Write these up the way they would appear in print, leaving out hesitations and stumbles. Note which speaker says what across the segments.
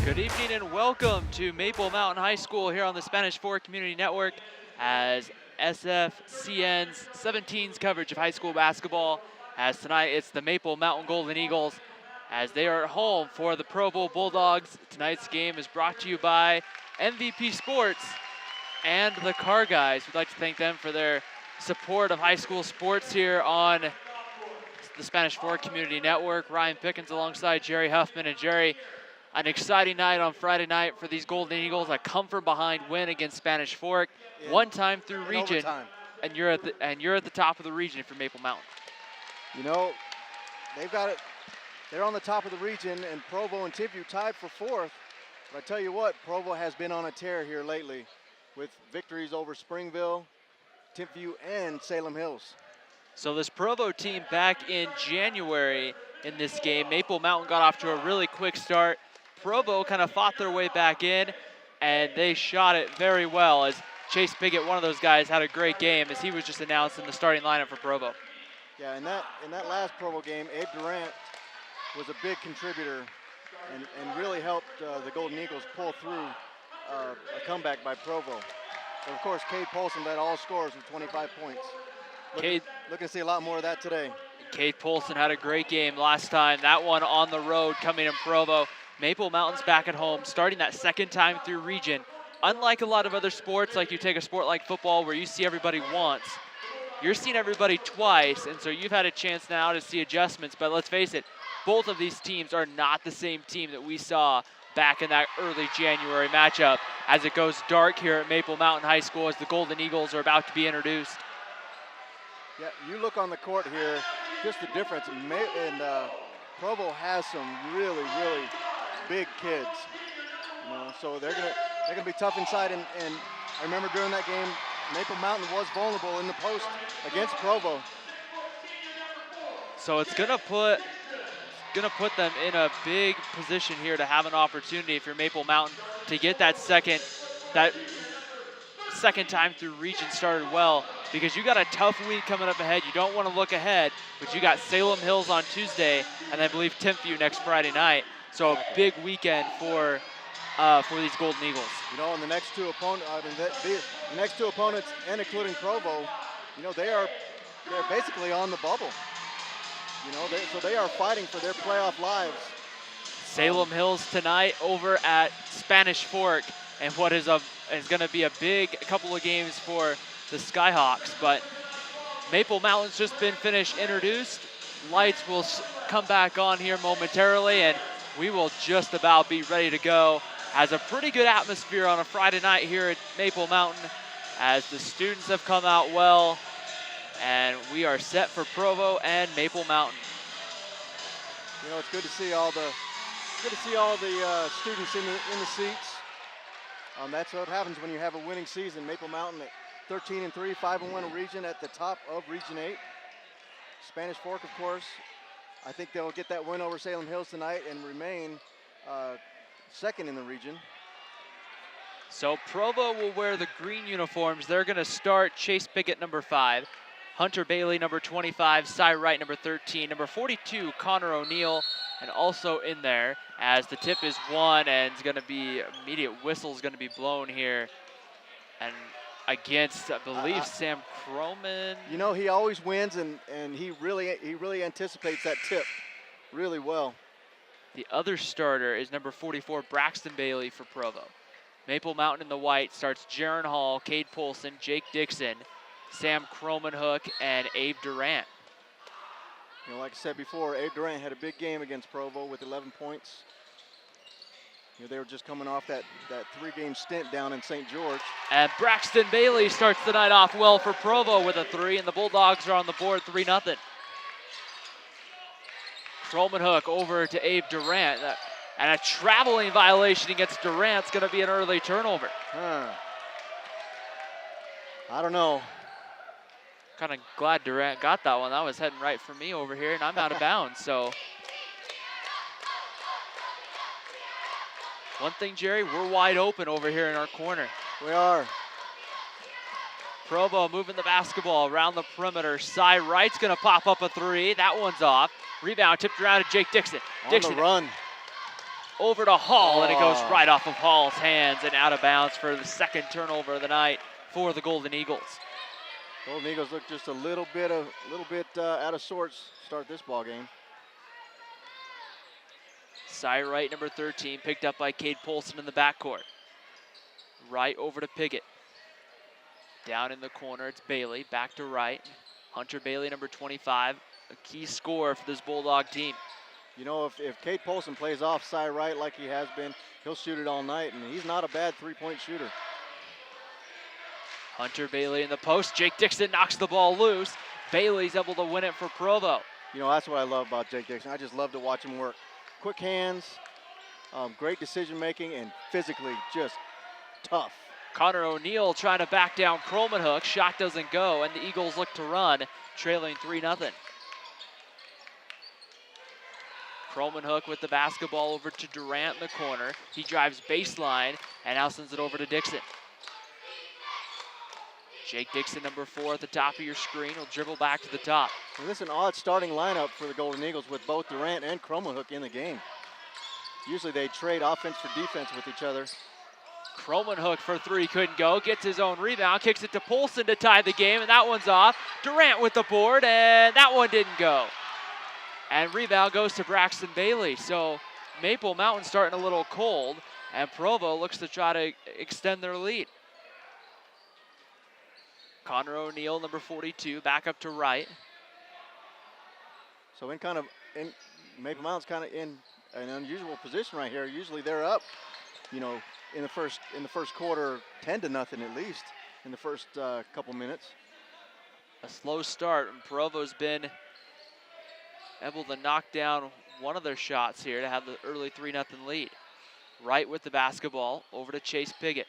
Speaker 1: Good evening and welcome to Maple Mountain High School here on the Spanish Fork Community Network as SFCN's 17's coverage of high school basketball. As tonight it's the Maple Mountain Golden Eagles as they are at home for the Provo Bulldogs. Tonight's game is brought to you by MVP Sports and the Car Guys. We'd like to thank them for their support of high school sports here on the Spanish Fork Community Network. Ryan Pickens alongside Jerry Huffman. And Jerry, an exciting night on Friday night for these Golden Eagles. A come-from-behind win against Spanish Fork, one time through region, and you're at the top of the region for Maple Mountain.
Speaker 2: You know, they've got it. They're on the top of the region, and Provo and Timpview tied for fourth. But I tell you what, Provo has been on a tear here lately, with victories over Springville, Timpview, and Salem Hills.
Speaker 1: So this Provo team back in January in this game, Maple Mountain got off to a really quick start. Provo kind of fought their way back in, and they shot it very well as Chase Piggott, one of those guys, had a great game as he was just announced in the starting lineup for Provo.
Speaker 2: Yeah, in that last Provo game, Abe Durant was a big contributor and really helped the Golden Eagles pull through a comeback by Provo. But of course, Cade Polson led all scorers with 25 points. Looking to see a lot more of that today.
Speaker 1: Cade Polson had a great game last time. That one on the road coming in Provo. Maple Mountain's back at home, starting that second time through region. Unlike a lot of other sports, like you take a sport like football where you see everybody once, you're seeing everybody twice, and so you've had a chance now to see adjustments. But let's face it, both of these teams are not the same team that we saw back in that early January matchup as it goes dark here at Maple Mountain High School as the Golden Eagles are about to be introduced.
Speaker 2: Yeah, you look on the court here, just the difference. And Provo has some really big kids, you know, so they're gonna be tough inside. And I remember during that game, Maple Mountain was vulnerable in the post against Provo.
Speaker 1: So it's gonna put them in a big position here to have an opportunity if you're Maple Mountain to get that second time through region started well, because you got a tough week coming up ahead. You don't want to look ahead, but you got Salem Hills on Tuesday and I believe Timpview next Friday night. So a big weekend for these Golden Eagles.
Speaker 2: You know, and the next two opponents, and including Provo, you know, they're basically on the bubble. You know, so they are fighting for their playoff lives.
Speaker 1: Salem Hills tonight over at Spanish Fork, and what is going to be a big couple of games for the Skyhawks. But Maple Mountain's just been introduced. Lights will come back on here momentarily, and we will just about be ready to go. Has a pretty good atmosphere on a Friday night here at Maple Mountain as the students have come out well, and we are set for Provo and Maple Mountain.
Speaker 2: You know, it's good to see all the students in the seats. That's what happens when you have a winning season. Maple Mountain at 13-3, 5-1 region at the top of Region 8. Spanish Fork, of course, I think they'll get that win over Salem Hills tonight and remain second in the region.
Speaker 1: So Provo will wear the green uniforms. They're going to start Chase Piggott, number 5, Hunter Bailey, number 25, Cy Wright, number 13, number 42, Connor O'Neill, and also in there as the tip is won, and it's going to be immediate whistle is going to be blown here, and against, I believe, Sam Croman.
Speaker 2: You know, he always wins, and he really anticipates that tip really well.
Speaker 1: The other starter is number 44, Braxton Bailey for Provo. Maple Mountain in the white starts Jaron Hall, Cade Polson, Jake Dixon, Sam Cromanhook, and Abe Durant.
Speaker 2: You know, like I said before, Abe Durant had a big game against Provo with 11 points. You know, they were just coming off that 3-game stint down in St. George.
Speaker 1: And Braxton Bailey starts the night off well for Provo with a 3, and the Bulldogs are on the board 3-0. Cromanhook over to Abe Durant, and a traveling violation against Durant's going to be an early turnover.
Speaker 2: I don't know.
Speaker 1: Kind of glad Durant got that one. That was heading right for me over here, and I'm out of bounds. So one thing, Jerry, we're wide open over here in our corner.
Speaker 2: We are.
Speaker 1: Provo moving the basketball around the perimeter. Cy Wright's going to pop up a 3. That one's off. Rebound tipped around to Jake Dixon.
Speaker 2: On the run.
Speaker 1: over to Hall, and it goes
Speaker 2: Oh.
Speaker 1: right off of Hall's hands and out of bounds for the second turnover of the night for the Golden Eagles.
Speaker 2: Golden Eagles look just a little bit out of sorts to start this ball game.
Speaker 1: Side right, number 13, picked up by Cade Polson in the backcourt. Right over to Piggott. Down in the corner, it's Bailey, back to right. Hunter Bailey, number 25, a key scorer for this Bulldog team.
Speaker 2: You know, if Cade Polson plays off side right like he has been, he'll shoot it all night, and he's not a bad three-point shooter.
Speaker 1: Hunter Bailey in the post. Jake Dixon knocks the ball loose. Bailey's able to win it for Provo.
Speaker 2: You know, that's what I love about Jake Dixon. I just love to watch him work. Quick hands, great decision making, and physically just tough.
Speaker 1: Connor O'Neill trying to back down Kromenhoek. Shot doesn't go, and the Eagles look to run, trailing 3-0. Kromenhoek with the basketball over to Durant in the corner. He drives baseline and now sends it over to Dixon. Jake Dixon, number 4 at the top of your screen, will dribble back to the top.
Speaker 2: Well, this is an odd starting lineup for the Golden Eagles with both Durant and Kromenhoek in the game. Usually they trade offense for defense with each other.
Speaker 1: Kromenhoek for 3 couldn't go, gets his own rebound, kicks it to Polson to tie the game, and that one's off. Durant with the board, and that one didn't go. And rebound goes to Braxton Bailey. So Maple Mountain starting a little cold, and Provo looks to try to extend their lead. Connor O'Neill, number 42, back up to right.
Speaker 2: So Maple Mountain's kind of in an unusual position right here. Usually they're up, you know, in the first quarter, 10-0 at least in the first couple minutes.
Speaker 1: A slow start, and Provo's been able to knock down one of their shots here to have the early 3-0 lead. Right with the basketball, over to Chase Piggott.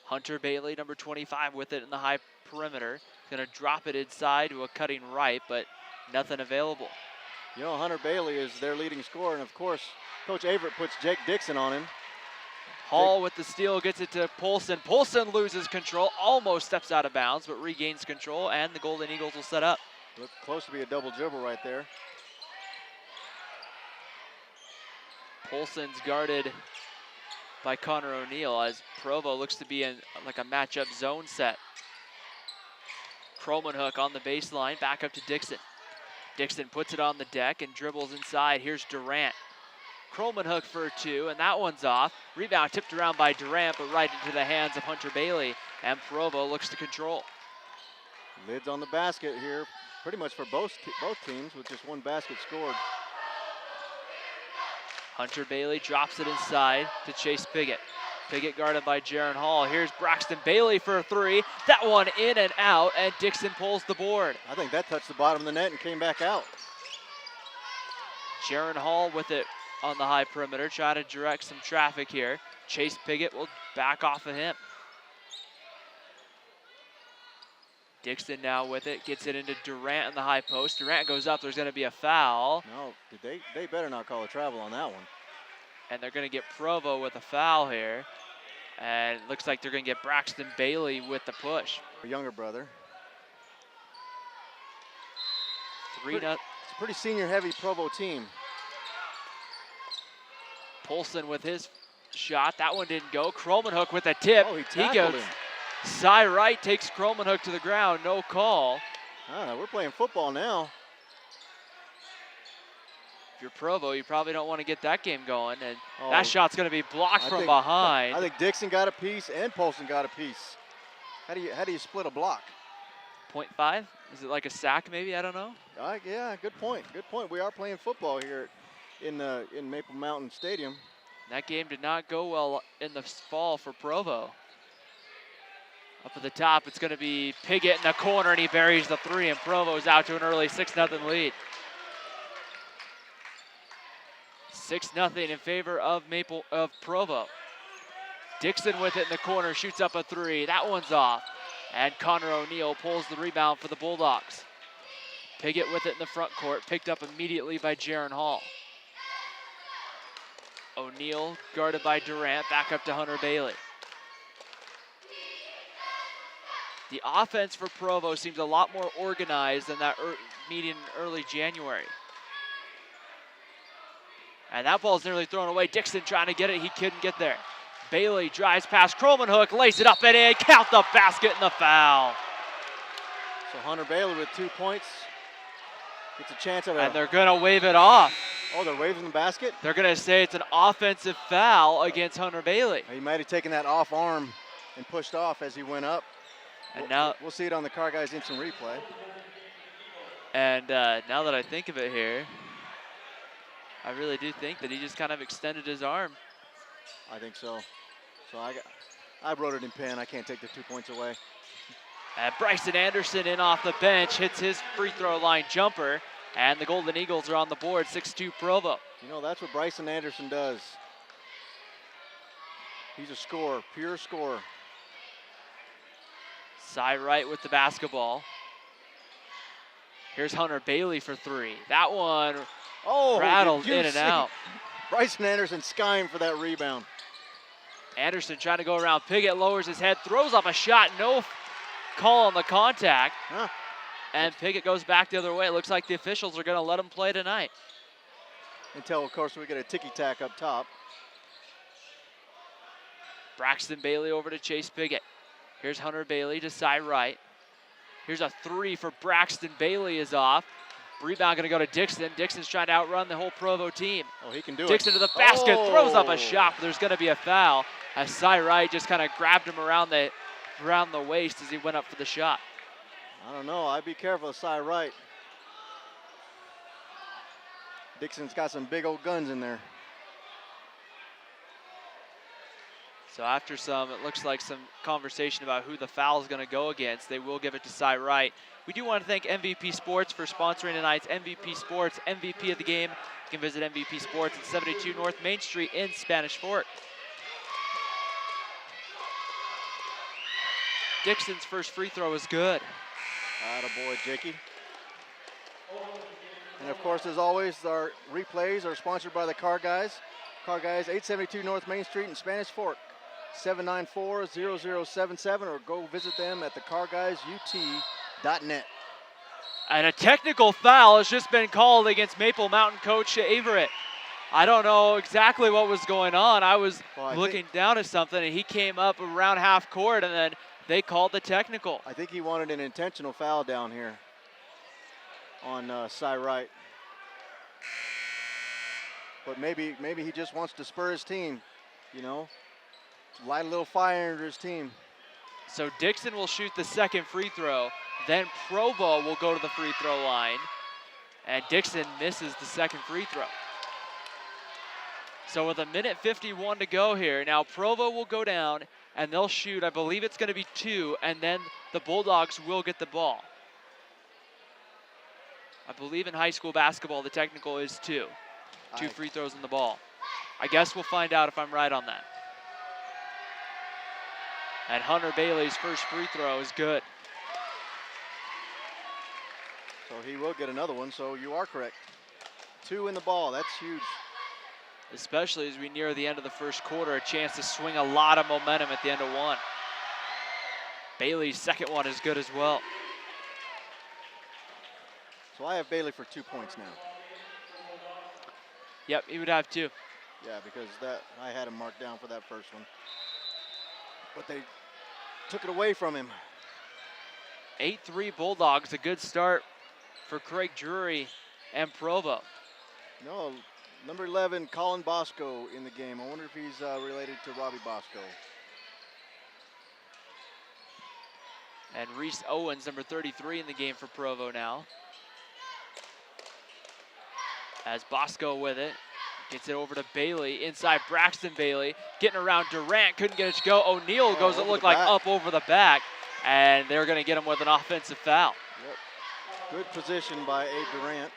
Speaker 1: Hunter Bailey, number 25, with it in the high perimeter. Gonna drop it inside to a cutting right, but nothing available.
Speaker 2: You know, Hunter Bailey is their leading scorer, and of course, Coach Averett puts Jake Dixon on him.
Speaker 1: Hall with the steal, gets it to Polson. Polson loses control, almost steps out of bounds, but regains control, and the Golden Eagles will set up.
Speaker 2: Looked close to be a double dribble right there.
Speaker 1: Polson's guarded by Connor O'Neill as Provo looks to be in like a matchup zone set. Kromenhoek on the baseline, back up to Dixon. Dixon puts it on the deck and dribbles inside. Here's Durant. Kromenhoek for 2, and that one's off. Rebound tipped around by Durant, but right into the hands of Hunter Bailey, and Provo looks to control.
Speaker 2: Lids on the basket here, pretty much for both teams, with just one basket scored.
Speaker 1: Hunter Bailey drops it inside to Chase Piggott. Piggott guarded by Jaron Hall. Here's Braxton Bailey for a 3. That one in and out, and Dixon pulls the board.
Speaker 2: I think that touched the bottom of the net and came back out.
Speaker 1: Jaron Hall with it on the high perimeter, try to direct some traffic here. Chase Piggott will back off of him. Dixon now with it, gets it into Durant in the high post. Durant goes up, there's gonna be a foul.
Speaker 2: No, they better not call a travel on that one.
Speaker 1: And they're gonna get Provo with a foul here. And it looks like they're gonna get Braxton Bailey with the push.
Speaker 2: Her younger brother.
Speaker 1: 3-0.
Speaker 2: It's a pretty senior heavy Provo team.
Speaker 1: Polson with his shot, that one didn't go. Kromenhoek with a tip.
Speaker 2: Oh, he tackled him.
Speaker 1: Side right, takes Kromenhoek to the ground, no call.
Speaker 2: We're playing football now.
Speaker 1: If you're Provo, you probably don't want to get that game going, and that shot's going to be blocked from behind.
Speaker 2: I think Dixon got a piece and Polson got a piece. How do you split a block?
Speaker 1: 0.5? Is it like a sack maybe? I don't know.
Speaker 2: Yeah, good point. Good point. We are playing football here in Maple Mountain Stadium.
Speaker 1: That game did not go well in the fall for Provo. Up at the top, it's going to be Piggott in the corner, and he buries the 3, and Provo's out to an early 6-0 lead. 6-0 in favor of Provo. Dixon with it in the corner, shoots up a 3. That one's off. And Connor O'Neill pulls the rebound for the Bulldogs. Piggott with it in the front court, picked up immediately by Jaron Hall. O'Neill guarded by Durant, back up to Hunter Bailey. The offense for Provo seems a lot more organized than that meeting in early January. And that ball's nearly thrown away. Dixon trying to get it. He couldn't get there. Bailey drives past Kromenhoek, lays it up and in. Count the basket and the foul.
Speaker 2: So Hunter Bailey with 2 points. Gets a chance at
Speaker 1: And they're going to wave it off.
Speaker 2: Oh, they're waving the basket?
Speaker 1: They're going to say it's an offensive foul against Hunter Bailey.
Speaker 2: He might have taken that off arm and pushed off as he went up.
Speaker 1: And now
Speaker 2: we'll see it on the Car Guys instant replay.
Speaker 1: And now that I think of it here, I really do think that he just kind of extended his arm.
Speaker 2: I think so. So I wrote it in pen. I can't take the 2 points away.
Speaker 1: And Bryson Anderson in off the bench, hits his free throw line jumper, and the Golden Eagles are on the board, 6-2 Provo.
Speaker 2: You know, that's what Bryson Anderson does. He's a scorer, pure scorer.
Speaker 1: Cy Wright with the basketball. Here's Hunter Bailey for three. That one rattled in and out.
Speaker 2: Bryson Anderson skying for that rebound.
Speaker 1: Anderson trying to go around Piggott, lowers his head, throws up a shot, no call on the contact.
Speaker 2: Huh.
Speaker 1: And Piggott goes back the other way. It looks like the officials are going to let him play tonight.
Speaker 2: Until, of course, we get a ticky-tack up top.
Speaker 1: Braxton Bailey over to Chase Piggott. Here's Hunter Bailey to Cy Wright. Here's a three for Braxton Bailey is off. Rebound going to go to Dixon. Dixon's trying to outrun the whole Provo team.
Speaker 2: Oh, he can do
Speaker 1: Dixon
Speaker 2: it.
Speaker 1: to the basket, throws up
Speaker 2: Oh.
Speaker 1: a shot, but there's going to be a foul as Cy Wright just kind of grabbed him around the waist as he went up for the shot.
Speaker 2: I don't know. I'd be careful of Cy Wright. Dixon's got some big old guns in there.
Speaker 1: So after it looks like some conversation about who the foul is going to go against, they will give it to Cy Wright. We do want to thank MVP Sports for sponsoring tonight's MVP Sports MVP of the game. You can visit MVP Sports at 72 North Main Street in Spanish Fork. Dixon's first free throw is good.
Speaker 2: Attaboy, Jakey. And of course, as always, our replays are sponsored by the Car Guys. Car Guys, 872 North Main Street in Spanish Fork, 794-0077, or go visit them at thecarguysut.net.
Speaker 1: And a technical foul has just been called against Maple Mountain coach Averett. I don't know exactly what was going on. I was looking down at something, and he came up around half court, and then they called the technical.
Speaker 2: I think he wanted an intentional foul down here on Cy Wright. But maybe he just wants to spur his team, you know, light a little fire under his team.
Speaker 1: So Dixon will shoot the second free throw. Then Provo will go to the free throw line. And Dixon misses the second free throw. So with 1:51 to go here, now Provo will go down and they'll shoot, I believe it's going to be two, and then the Bulldogs will get the ball. I believe in high school basketball, the technical is two. Two free throws in the ball. I guess we'll find out if I'm right on that. And Hunter Bailey's first free throw is good.
Speaker 2: So he will get another one, so you are correct. Two in the ball, that's huge.
Speaker 1: Especially as we near the end of the first quarter, a chance to swing a lot of momentum at the end of one. Bailey's second one is good as well.
Speaker 2: So I have Bailey for 2 points now.
Speaker 1: Yep, he would have two.
Speaker 2: Yeah, because I had him marked down for that first one. But they took it away from him.
Speaker 1: 8-3 Bulldogs, a good start for Craig Drury and Provo.
Speaker 2: No, number 11, Colin Bosco in the game. I wonder if he's related to Robbie Bosco.
Speaker 1: And Reese Owens, number 33 in the game for Provo now. As Bosco with it, gets it over to Bailey, inside Braxton Bailey, getting around Durant, couldn't get it to go. O'Neal goes, it looked like up over the back, and they're gonna get him with an offensive foul.
Speaker 2: Yep, good position by Abe Durant.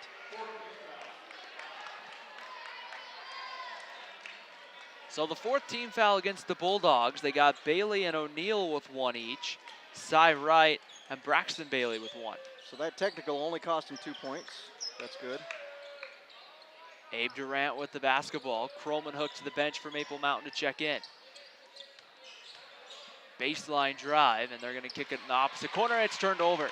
Speaker 1: So the fourth team foul against the Bulldogs. They got Bailey and O'Neal with one each, Cy Wright and Braxton Bailey with one.
Speaker 2: So that technical only cost him 2 points. That's good.
Speaker 1: Abe Durant with the basketball. Kromenhoek to the bench for Maple Mountain to check in. Baseline drive, and they're going to kick it in the opposite corner. It's turned over.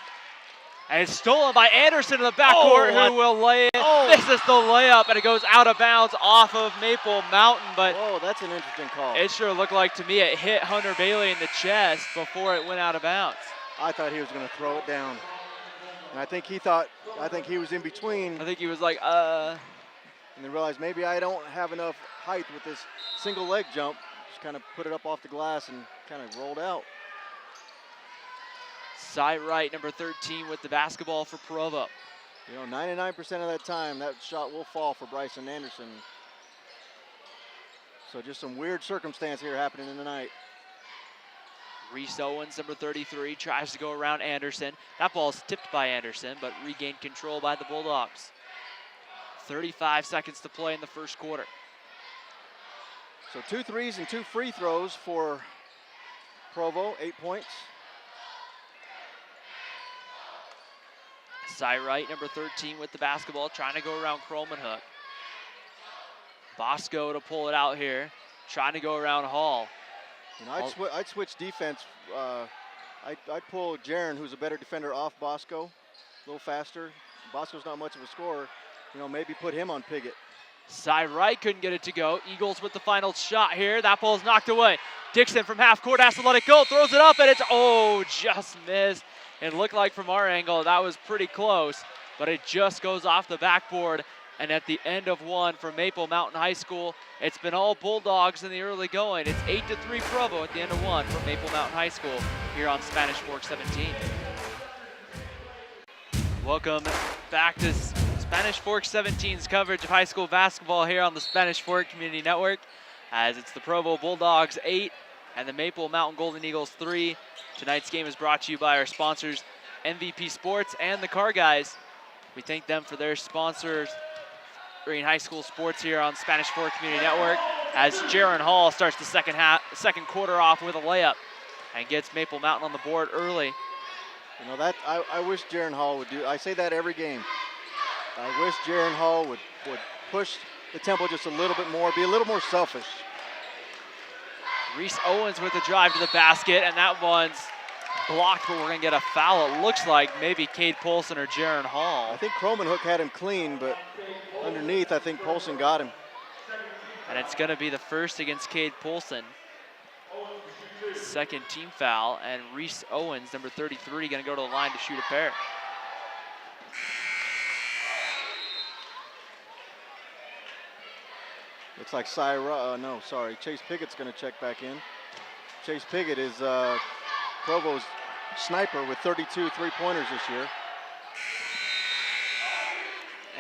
Speaker 1: And it's stolen by Anderson in the backcourt, who will lay it. Misses the layup, and it goes out of bounds off of Maple Mountain. But
Speaker 2: that's an interesting call.
Speaker 1: it sure looked like to me it hit Hunter Bailey in the chest before it went out of bounds.
Speaker 2: I thought he was going to throw it down. And I think he was in between.
Speaker 1: I think he was like,
Speaker 2: And then realized maybe I don't have enough height with this single leg jump. Just kind of put it up off the glass and kind of rolled out.
Speaker 1: Cy Wright, number 13, with the basketball for Provo.
Speaker 2: 99% of that time, that shot will fall for Bryson Anderson. So just some weird circumstance here happening in the night.
Speaker 1: Reese Owens, number 33, tries to go around Anderson. That ball's tipped by Anderson, but regained control by the Bulldogs. 35 seconds to play in the first quarter.
Speaker 2: So 2 threes and 2 free throws for Provo, 8 points.
Speaker 1: Cy Wright, number 13, with the basketball, trying to go around Kromenhoek. Bosco to pull it out here, trying to go around Hall.
Speaker 2: I'd switch defense. I'd pull Jaron, who's a better defender, off Bosco, a little faster. Bosco's not much of a scorer. Maybe put him on Piggott.
Speaker 1: Cy Wright couldn't get it to go. Eagles with the final shot here. That ball's knocked away. Dixon from half court has to let it go, throws it up, and it's, just missed. It looked like from our angle that was pretty close, but it just goes off the backboard. And at the end of one for Maple Mountain High School, it's been all Bulldogs in the early going. It's 8-3 Provo at the end of one for Maple Mountain High School here on Spanish Fork 17. Welcome back to Spanish Fork 17's coverage of high school basketball here on the Spanish Fork Community Network, as it's the Provo Bulldogs 8 and the Maple Mountain Golden Eagles 3. Tonight's game is brought to you by our sponsors, MVP Sports and the Car Guys. We thank them for their sponsors during high school sports here on Spanish Fork Community Network, as Jaron Hall starts the second quarter off with a layup and gets Maple Mountain on the board early.
Speaker 2: I wish Jaron Hall would do. I say that every game. I wish Jaron Hall would push the tempo just a little bit more, be a little more selfish.
Speaker 1: Reese Owens with the drive to the basket, and that one's blocked, but we're going to get a foul. It looks like maybe Cade Polson or Jaron Hall.
Speaker 2: I think Kromenhoek had him clean, but underneath, I think Polson got him.
Speaker 1: And it's going to be the first against Cade Polson. Second team foul, and Reese Owens, number 33, going to go to the line to shoot a pair.
Speaker 2: Looks like Chase Piggott's going to check back in. Chase Piggott is Provo's sniper with 32 three-pointers this year.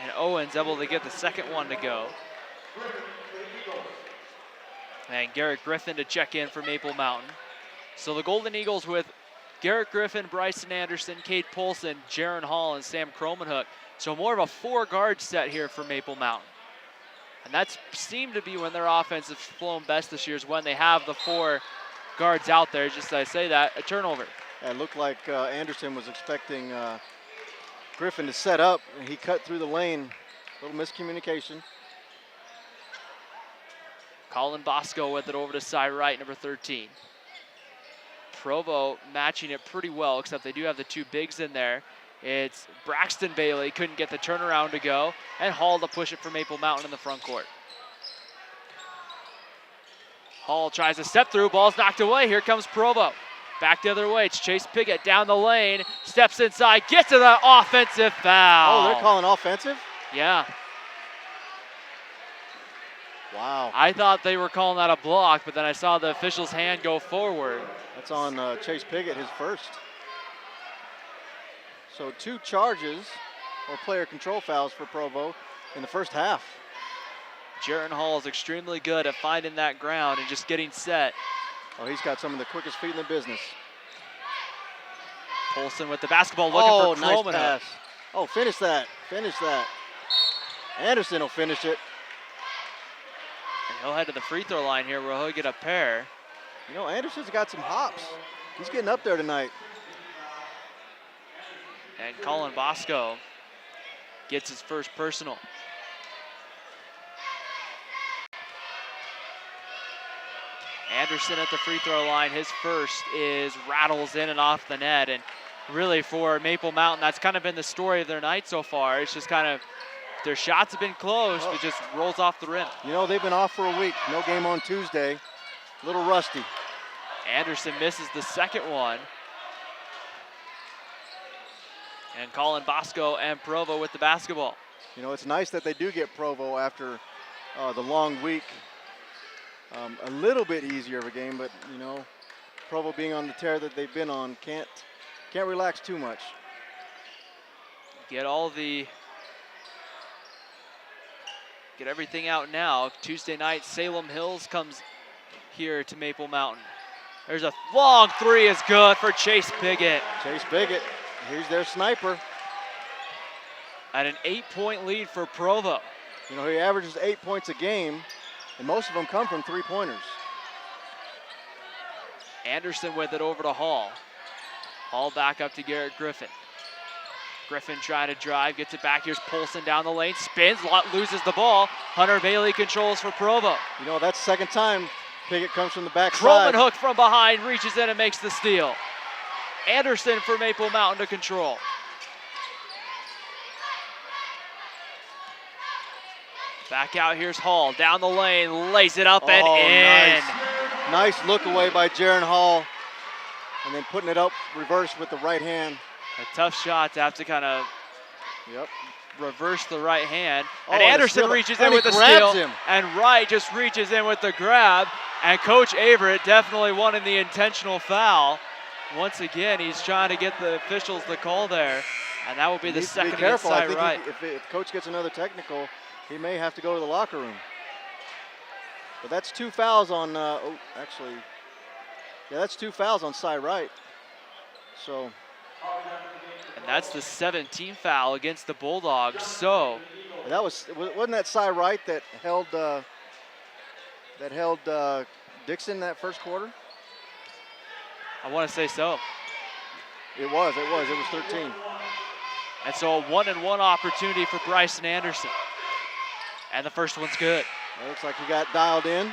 Speaker 1: And Owens able to get the second one to go. And Garrett Griffin to check in for Maple Mountain. So the Golden Eagles with Garrett Griffin, Bryson Anderson, Cade Polson, Jaron Hall, and Sam Kromenhoek. So more of a 4-guard set here for Maple Mountain. And that's seemed to be when their offense has flown best this year, is when they have the 4 guards out there. Just as I say that, a turnover.
Speaker 2: It looked like Anderson was expecting Griffin to set up, and he cut through the lane. A little miscommunication.
Speaker 1: Colin Bosco with it over to Cy Wright, number 13. Provo matching it pretty well, except they do have the 2 bigs in there. It's Braxton Bailey, couldn't get the turnaround to go, and Hall to push it for Maple Mountain in the front court. Hall tries to step through, ball's knocked away. Here comes Provo. Back the other way, it's Chase Piggott down the lane, steps inside, gets to the offensive foul.
Speaker 2: Oh, they're calling offensive?
Speaker 1: Yeah.
Speaker 2: Wow.
Speaker 1: I thought they were calling that a block, but then I saw the official's hand go forward.
Speaker 2: That's on Chase Piggott, his first. So 2 charges or player control fouls for Provo in the first half.
Speaker 1: Jaron Hall is extremely good at finding that ground and just getting set.
Speaker 2: Oh, he's got some of the quickest feet in the business.
Speaker 1: Polson with the basketball looking for Kromenhoek.
Speaker 2: Nice pass. Oh, finish that. Finish that. Anderson will finish it.
Speaker 1: And he'll head to the free throw line here where he'll get a pair.
Speaker 2: Anderson's got some hops. He's getting up there tonight.
Speaker 1: And Colin Bosco gets his first personal. Anderson at the free throw line, his first rattles in and off the net. And really for Maple Mountain. That's kind of been the story of their night so far. It's just kind of their shots have been close, but just rolls off the rim.
Speaker 2: You know, they've been off for a week. No game on Tuesday. A little rusty.
Speaker 1: Anderson misses the second one. And Colin Bosco and Provo with the basketball.
Speaker 2: You know, it's nice that they do get Provo after the long week. A little bit easier of a game, but, you know, Provo being on the tear that they've been on can't relax too much.
Speaker 1: Get everything out now. Tuesday night, Salem Hills comes here to Maple Mountain. There's a long three, is good for Chase Piggott.
Speaker 2: Chase Piggott, here's their sniper.
Speaker 1: At an 8-point lead for Provo.
Speaker 2: You know, he averages 8 points a game, and most of them come from three-pointers.
Speaker 1: Anderson with it over to Hall. Hall back up to Garrett Griffin. Griffin trying to drive, gets it back. Here's Polson down the lane, spins, loses the ball. Hunter Bailey controls for Provo.
Speaker 2: You know, that's the second time Piggott comes from the backside.
Speaker 1: Kroman hook from behind, reaches in and makes the steal. Anderson for Maple Mountain to control. Back out, here's Hall, down the lane, lays it up and in.
Speaker 2: Nice look away by Jaron Hall. And then putting it up reverse with the right hand.
Speaker 1: A tough shot to have to kind of reverse the right hand. And
Speaker 2: and
Speaker 1: Anderson reaches in with the steal. And Wright just reaches in with the grab. And Coach Averett definitely wanting the intentional foul. Once again, he's trying to get the officials the call there. And that will be the second against Cy Wright.
Speaker 2: If Coach gets another technical, he may have to go to the locker room. But that's 2 fouls on, that's 2 fouls on Cy Wright. So.
Speaker 1: And that's the 17th foul against the Bulldogs. So.
Speaker 2: Wasn't that Cy Wright that held Dixon that first quarter?
Speaker 1: I want to say so.
Speaker 2: It was 13.
Speaker 1: And so a 1-and-1 opportunity for Bryson Anderson. And the first one's good.
Speaker 2: It looks like he got dialed in.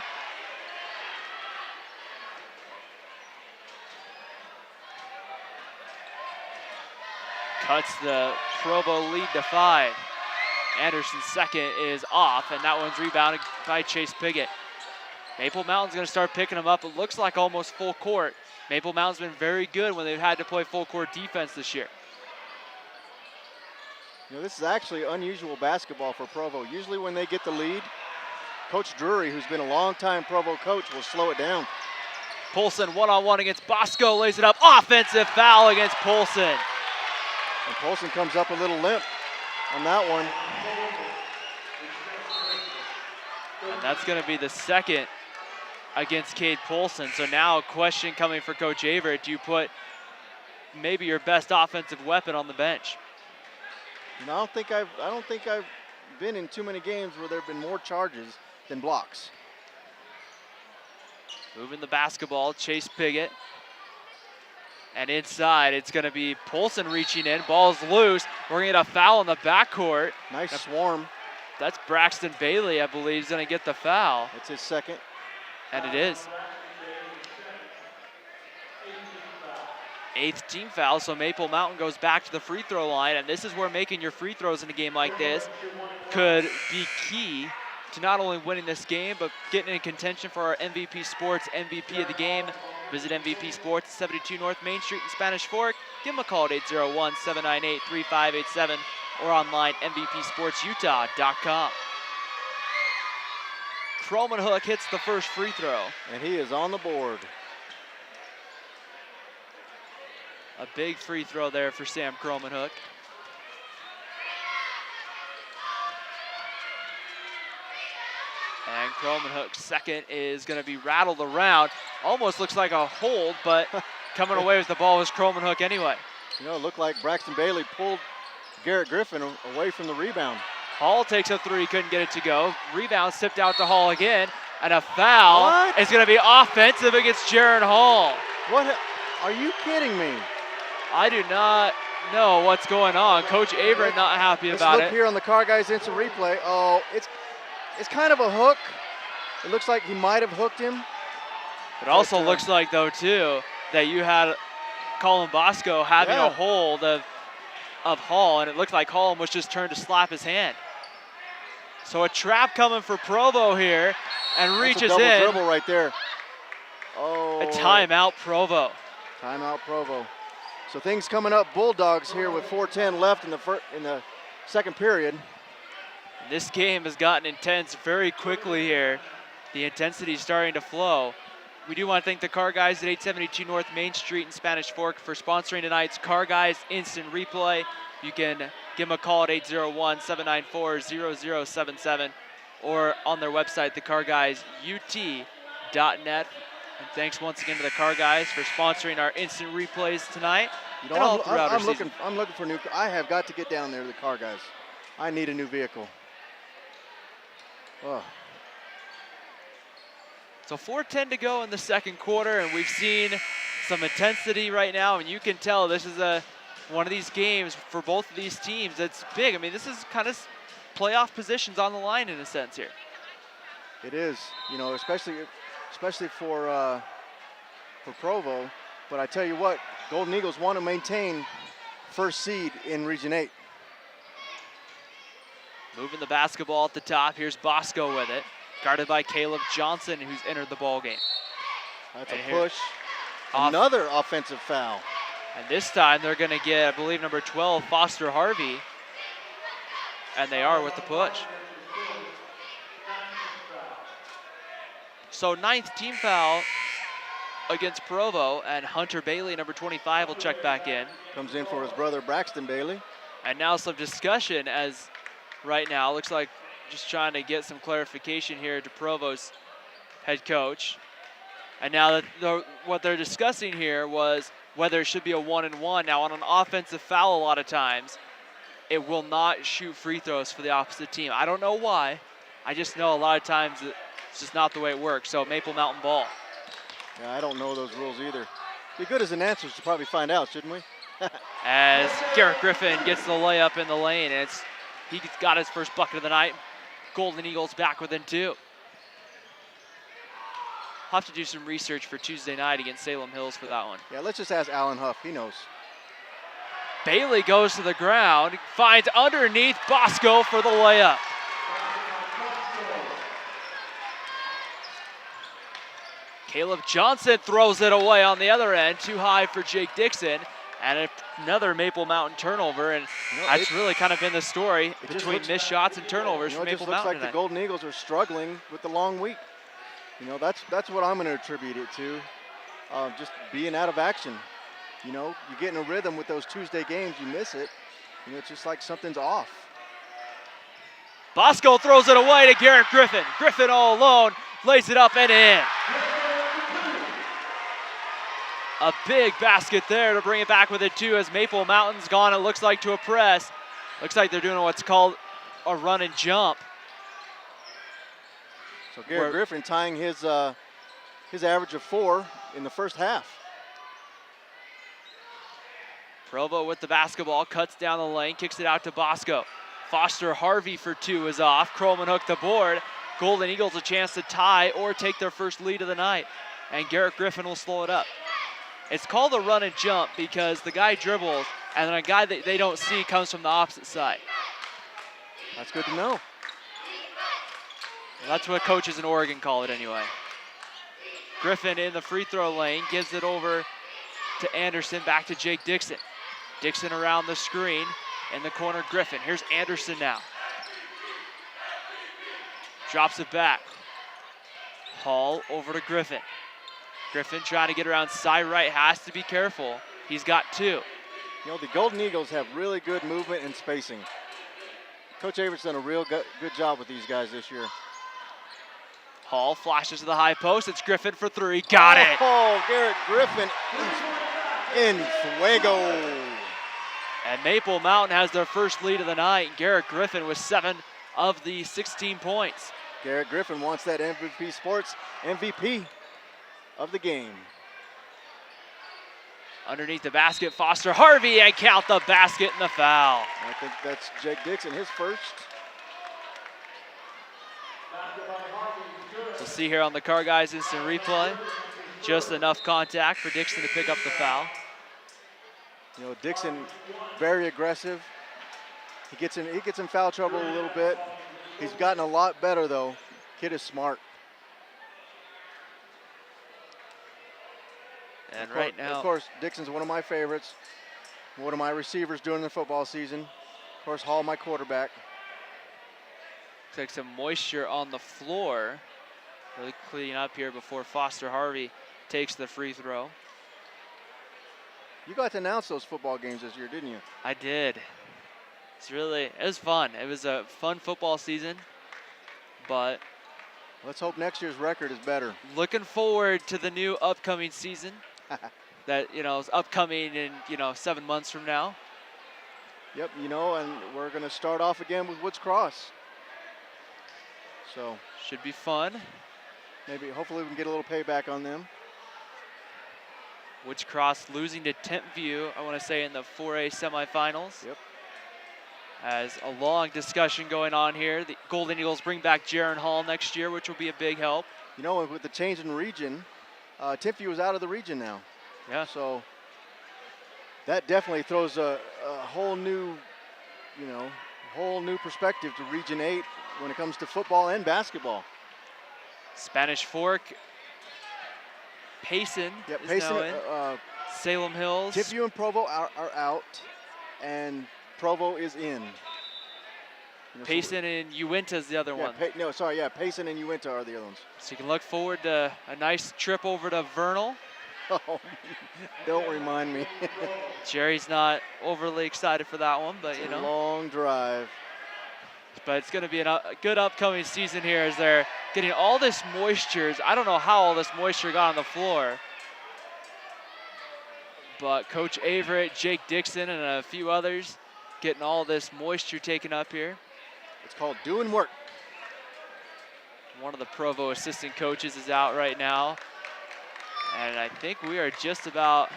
Speaker 1: Cuts the Provo lead to 5. Anderson's second is off, and that one's rebounded by Chase Piggott. Maple Mountain's going to start picking them up. It looks like almost full court. Maple Mountain's been very good when they've had to play full court defense this year.
Speaker 2: You know, this is actually unusual basketball for Provo. Usually when they get the lead, Coach Drury, who's been a long-time Provo coach, will slow it down.
Speaker 1: Polson one-on-one against Bosco, lays it up. Offensive foul against Polson.
Speaker 2: And Polson comes up a little limp on that one.
Speaker 1: And that's going to be the second against Cade Polson. So now a question coming for Coach Averett. Do you put maybe your best offensive weapon on the bench?
Speaker 2: You know, I don't think I've been in too many games where there have been more charges than blocks.
Speaker 1: Moving the basketball, Chase Piggott. And inside, it's going to be Polson reaching in. Ball's loose. We're going to get a foul in the backcourt.
Speaker 2: Nice swarm.
Speaker 1: That's Braxton Bailey, I believe, is going to get the foul.
Speaker 2: It's his second.
Speaker 1: And it is. 8th team foul, so Maple Mountain goes back to the free throw line, and this is where making your free throws in a game like this could be key to not only winning this game, but getting in contention for our MVP Sports MVP of the game. Visit MVP Sports, 72 North Main Street in Spanish Fork. Give them a call at 801-798-3587 or online mvpsportsutah.com. Kroman Hook hits the first free throw.
Speaker 2: And he is on the board.
Speaker 1: A big free throw there for Sam Kroman Hook. And Kroman Hook's second is going to be rattled around. Almost looks like a hold, but coming away with the ball was Kroman Hook anyway.
Speaker 2: You know, it looked like Braxton Bailey pulled Garrett Griffin away from the rebound.
Speaker 1: Hall takes a three, couldn't get it to go. Rebound tipped out to Hall again, and a foul is going to be offensive against Jaron Hall.
Speaker 2: What? Are you kidding me?
Speaker 1: I do not know what's going on. Coach Averett not happy about it.
Speaker 2: Look here on the Car Guys instant replay. Oh, it's kind of a hook. It looks like he might have hooked him.
Speaker 1: It also looks like, though, too, that you had Colin Bosco having a
Speaker 2: Yeah.
Speaker 1: hold of Hall, and it looked like Hall was just turned to slap his hand. So a trap coming for Provo here, and reaches
Speaker 2: That's a double
Speaker 1: in.
Speaker 2: dribble right there. Oh.
Speaker 1: A timeout, Provo.
Speaker 2: Timeout, Provo. So things coming up Bulldogs here with 4:10 left in the second period.
Speaker 1: This game has gotten intense very quickly here. The intensity is starting to flow. We do want to thank the Car Guys at 872 North Main Street in Spanish Fork for sponsoring tonight's Car Guys Instant Replay. You can give them a call at 801-794-0077 or on their website, thecarguysut.net. And thanks once again to the Car Guys for sponsoring our instant replays tonight.
Speaker 2: You know,
Speaker 1: and all throughout our season.
Speaker 2: I'm looking for new. I have got to get down there to the Car Guys. I need a new vehicle. Oh.
Speaker 1: So 4:10 to go in the second quarter, and we've seen some intensity right now, and you can tell this is one of these games for both of these teams that's big. I mean, this is kind of playoff positions on the line in a sense here.
Speaker 2: It is, you know, especially for Provo. But I tell you what, Golden Eagles want to maintain first seed in Region 8.
Speaker 1: Moving the basketball at the top. Here's Bosco with it, guarded by Caleb Johnson, who's entered the ball game.
Speaker 2: That's
Speaker 1: and
Speaker 2: a push.
Speaker 1: Off.
Speaker 2: Another offensive foul.
Speaker 1: And this time they're going to get, I believe, number 12, Foster Harvey. And they are with the push. So 9th team foul against Provo, and Hunter Bailey, number 25, will check back in.
Speaker 2: Comes in for his brother Braxton Bailey.
Speaker 1: And now some discussion as right now, looks like just trying to get some clarification here to Provo's head coach. And now that what they're discussing here was whether it should be a 1-and-1. Now on an offensive foul a lot of times, it will not shoot free throws for the opposite team. I don't know why. I just know a lot of times it's just not the way it works. So Maple Mountain ball.
Speaker 2: Yeah, I don't know those rules either. Be good as an answer to probably find out, shouldn't we?
Speaker 1: As Garrett Griffin gets the layup in the lane, and he's got his first bucket of the night. Golden Eagles back within 2. I'll have to do some research for Tuesday night against Salem Hills for that one.
Speaker 2: Yeah, let's just ask Alan Huff. He knows.
Speaker 1: Bailey goes to the ground, finds underneath Bosco for the layup. Caleb Johnson throws it away on the other end, too high for Jake Dixon. And another Maple Mountain turnover, and that's really kind of been the story between missed shots and turnovers for Maple Mountain.
Speaker 2: It looks like
Speaker 1: tonight.
Speaker 2: the Golden Eagles are struggling with the long week. You know, that's what I'm going to attribute it to. Just being out of action. You know, you get in a rhythm with those Tuesday games, you miss it. You know, it's just like something's off.
Speaker 1: Bosco throws it away to Garrett Griffin. Griffin all alone, lays it up and in. A big basket there to bring it back with it too, as Maple Mountain's gone, it looks like, to a press. Looks like they're doing what's called a run and jump.
Speaker 2: So Garrett Griffin tying his average of 4 in the first half.
Speaker 1: Provo with the basketball, cuts down the lane, kicks it out to Bosco. Foster Harvey for 2 is off. Crowman hooked the board. Golden Eagles a chance to tie or take their first lead of the night. And Garrett Griffin will slow it up. It's called a run and jump because the guy dribbles and then a guy that they don't see comes from the opposite side.
Speaker 2: That's good to know.
Speaker 1: That's what coaches in Oregon call it anyway. Griffin in the free throw lane, gives it over to Anderson, back to Jake Dixon. Dixon around the screen, in the corner Griffin. Here's Anderson now. Drops it back. Hall over to Griffin. Griffin trying to get around side right, has to be careful. He's got 2.
Speaker 2: You know, the Golden Eagles have really good movement and spacing. Coach Avery's done a real good job with these guys this year.
Speaker 1: Hall flashes to the high post. It's Griffin for 3. Got it.
Speaker 2: Oh, Garrett Griffin in fuego.
Speaker 1: And Maple Mountain has their first lead of the night. Garrett Griffin with 7 of the 16 points.
Speaker 2: Garrett Griffin wants that MVP Sports MVP of the game.
Speaker 1: Underneath the basket, Foster Harvey, and count the basket and the foul.
Speaker 2: I think that's Jake Dixon, his first.
Speaker 1: We'll see here on the Car Guys instant replay. Just enough contact for Dixon to pick up the foul.
Speaker 2: You know, Dixon, very aggressive. He gets in foul trouble a little bit. He's gotten a lot better though. Kid is smart.
Speaker 1: And right now,
Speaker 2: of course, Dixon's one of my favorites. One of my receivers during the football season. Of course, Hall, my quarterback.
Speaker 1: looks like some moisture on the floor. Really clean up here before Foster Harvey takes the free throw.
Speaker 2: You got to announce those football games this year, didn't you?
Speaker 1: I did. It was fun. It was a fun football season, but
Speaker 2: let's hope next year's record is better.
Speaker 1: Looking forward to the new upcoming season that, is upcoming in, 7 months from now.
Speaker 2: Yep, and we're going to start off again with Woods Cross. So
Speaker 1: should be fun.
Speaker 2: Hopefully we can get a little payback on them.
Speaker 1: Woods Cross losing to Tentview, I want to say, in the 4A semifinals.
Speaker 2: Yep.
Speaker 1: As a long discussion going on here. The Golden Eagles bring back Jaron Hall next year, which will be a big help.
Speaker 2: With the change in region, Tentview is out of the region now.
Speaker 1: Yeah.
Speaker 2: So that definitely throws a whole new, perspective to Region 8 when it comes to football and basketball.
Speaker 1: Spanish Fork, Payson is now in. Salem Hills.
Speaker 2: Tentview and Provo are out, and Provo is in.
Speaker 1: Payson and Uinta is the other one.
Speaker 2: Payson and Uinta are the other ones.
Speaker 1: So you can look forward to a nice trip over to Vernal.
Speaker 2: Oh, don't remind me.
Speaker 1: Jerry's not overly excited for that one, but
Speaker 2: it's a long drive.
Speaker 1: But it's going to be a good upcoming season here as they're getting all this moisture. I don't know how all this moisture got on the floor. But Coach Averett, Jake Dixon, and a few others getting all this moisture taken up here.
Speaker 2: It's called doing work.
Speaker 1: One of the Provo assistant coaches is out right now. And I think we are just about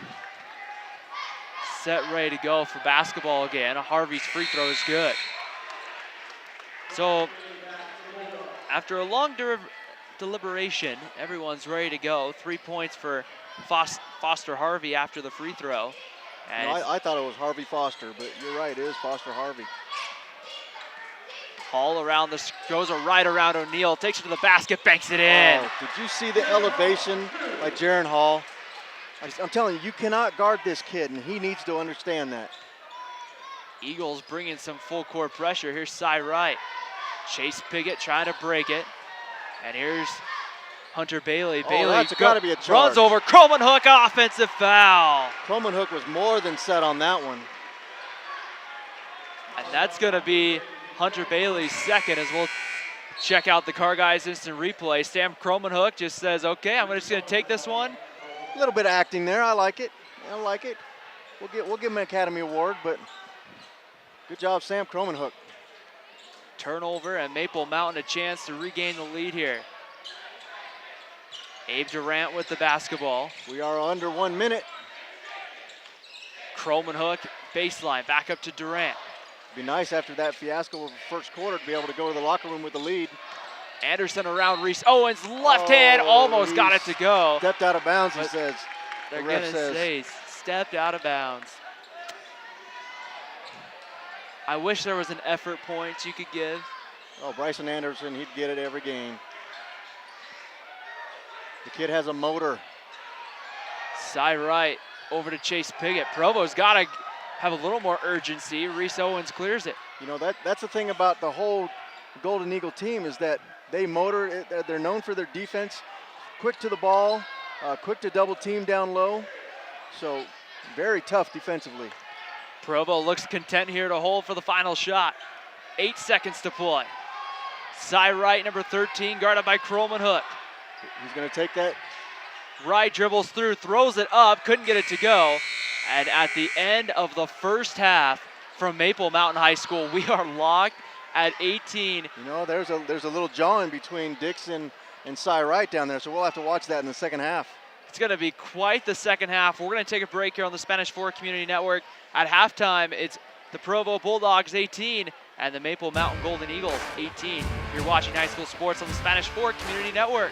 Speaker 1: set, ready to go for basketball again. Harvey's free throw is good. So after a long deliberation, everyone's ready to go. 3 points for Foster Harvey after the free throw. And
Speaker 2: I thought it was Harvey Foster, but you're right, it is Foster Harvey.
Speaker 1: Hall goes right around O'Neal, takes it to the basket, banks it in.
Speaker 2: Oh, did you see the elevation by Jaron Hall? I'm telling you cannot guard this kid, and he needs to understand that.
Speaker 1: Eagles bringing some full court pressure. Here's Cy Wright. Chase Piggott trying to break it. And here's Hunter Bailey. Bailey
Speaker 2: that's got to be a charge.
Speaker 1: Runs over Croman Hook, offensive foul.
Speaker 2: Croman Hook was more than set on that one.
Speaker 1: And that's going to be Hunter Bailey's second as we'll check out the Car Guys instant replay. Sam Croman Hook just says, okay, I'm just going to take this one.
Speaker 2: A little bit of acting there. I like it. We'll give him an Academy Award, but good job, Sam Croman Hook.
Speaker 1: Turnover, and Maple Mountain a chance to regain the lead here. Abe Durant with the basketball.
Speaker 2: We are under 1 minute.
Speaker 1: Croman Hook, baseline, back up to Durant.
Speaker 2: Be nice after that fiasco of the first quarter to be able to go to the locker room with the lead.
Speaker 1: Anderson around Reese Owens, left hand, almost got it to go.
Speaker 2: Stepped out of bounds, he says.
Speaker 1: They're going to say stepped out of bounds. I wish there was an effort point you could give.
Speaker 2: Oh, Bryson Anderson, he'd get it every game. The kid has a motor.
Speaker 1: Cy Wright over to Chase Piggott. Provo's got to have a little more urgency. Reese Owens clears it.
Speaker 2: That's the thing about the whole Golden Eagle team is that they motor. They're known for their defense. Quick to the ball, quick to double team down low. So very tough defensively.
Speaker 1: Provo looks content here to hold for the final shot. 8 seconds to play. Cy Wright, number 13, guarded by Croman Hook.
Speaker 2: He's going to take that.
Speaker 1: Wright dribbles through, throws it up, couldn't get it to go. And at the end of the first half from Maple Mountain High School, we are locked at 18.
Speaker 2: There's a little jawing between Dixon and Cy Wright down there, so we'll have to watch that in the second half.
Speaker 1: It's going to be quite the second half. We're going to take a break here on the Spanish Fork Community Network. At halftime, it's the Provo Bulldogs 18 and the Maple Mountain Golden Eagles 18. You're watching high school sports on the Spanish Fork Community Network.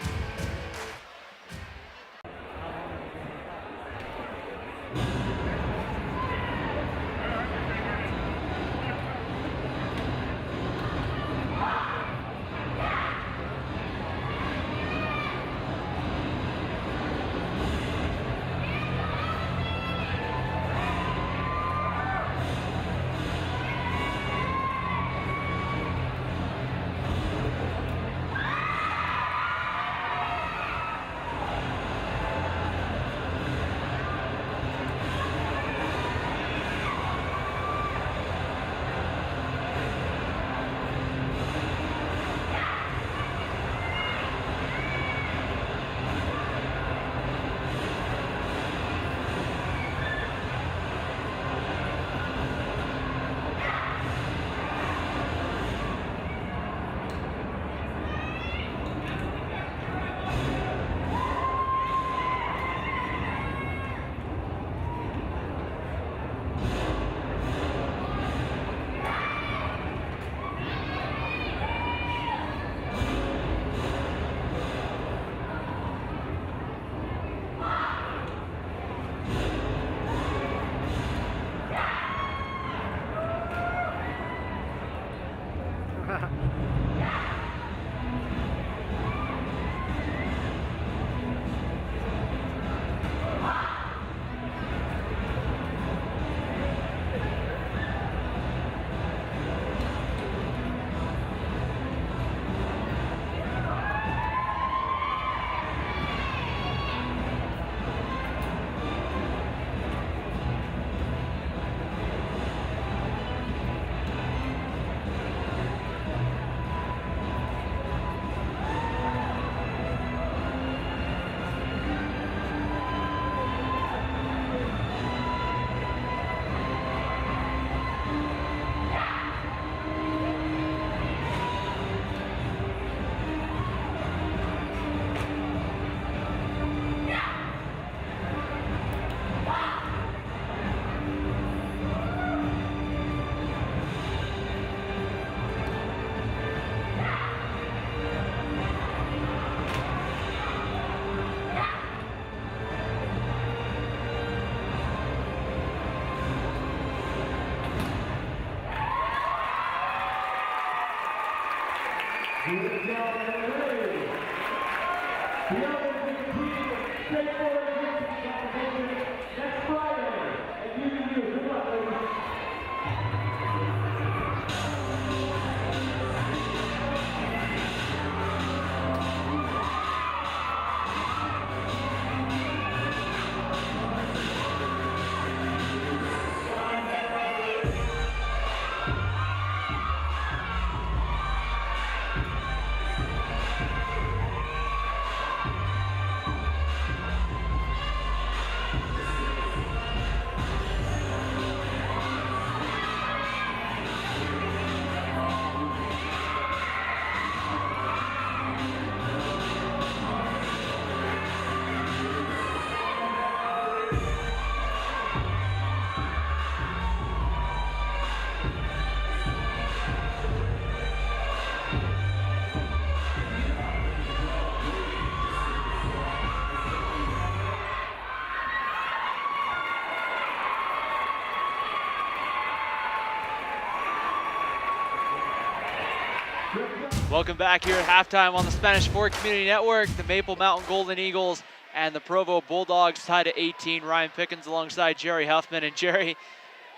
Speaker 1: Welcome back here at halftime on the Spanish Fork Community Network. The Maple Mountain Golden Eagles and the Provo Bulldogs tied at 18. Ryan Pickens alongside Jerry Huffman. And Jerry,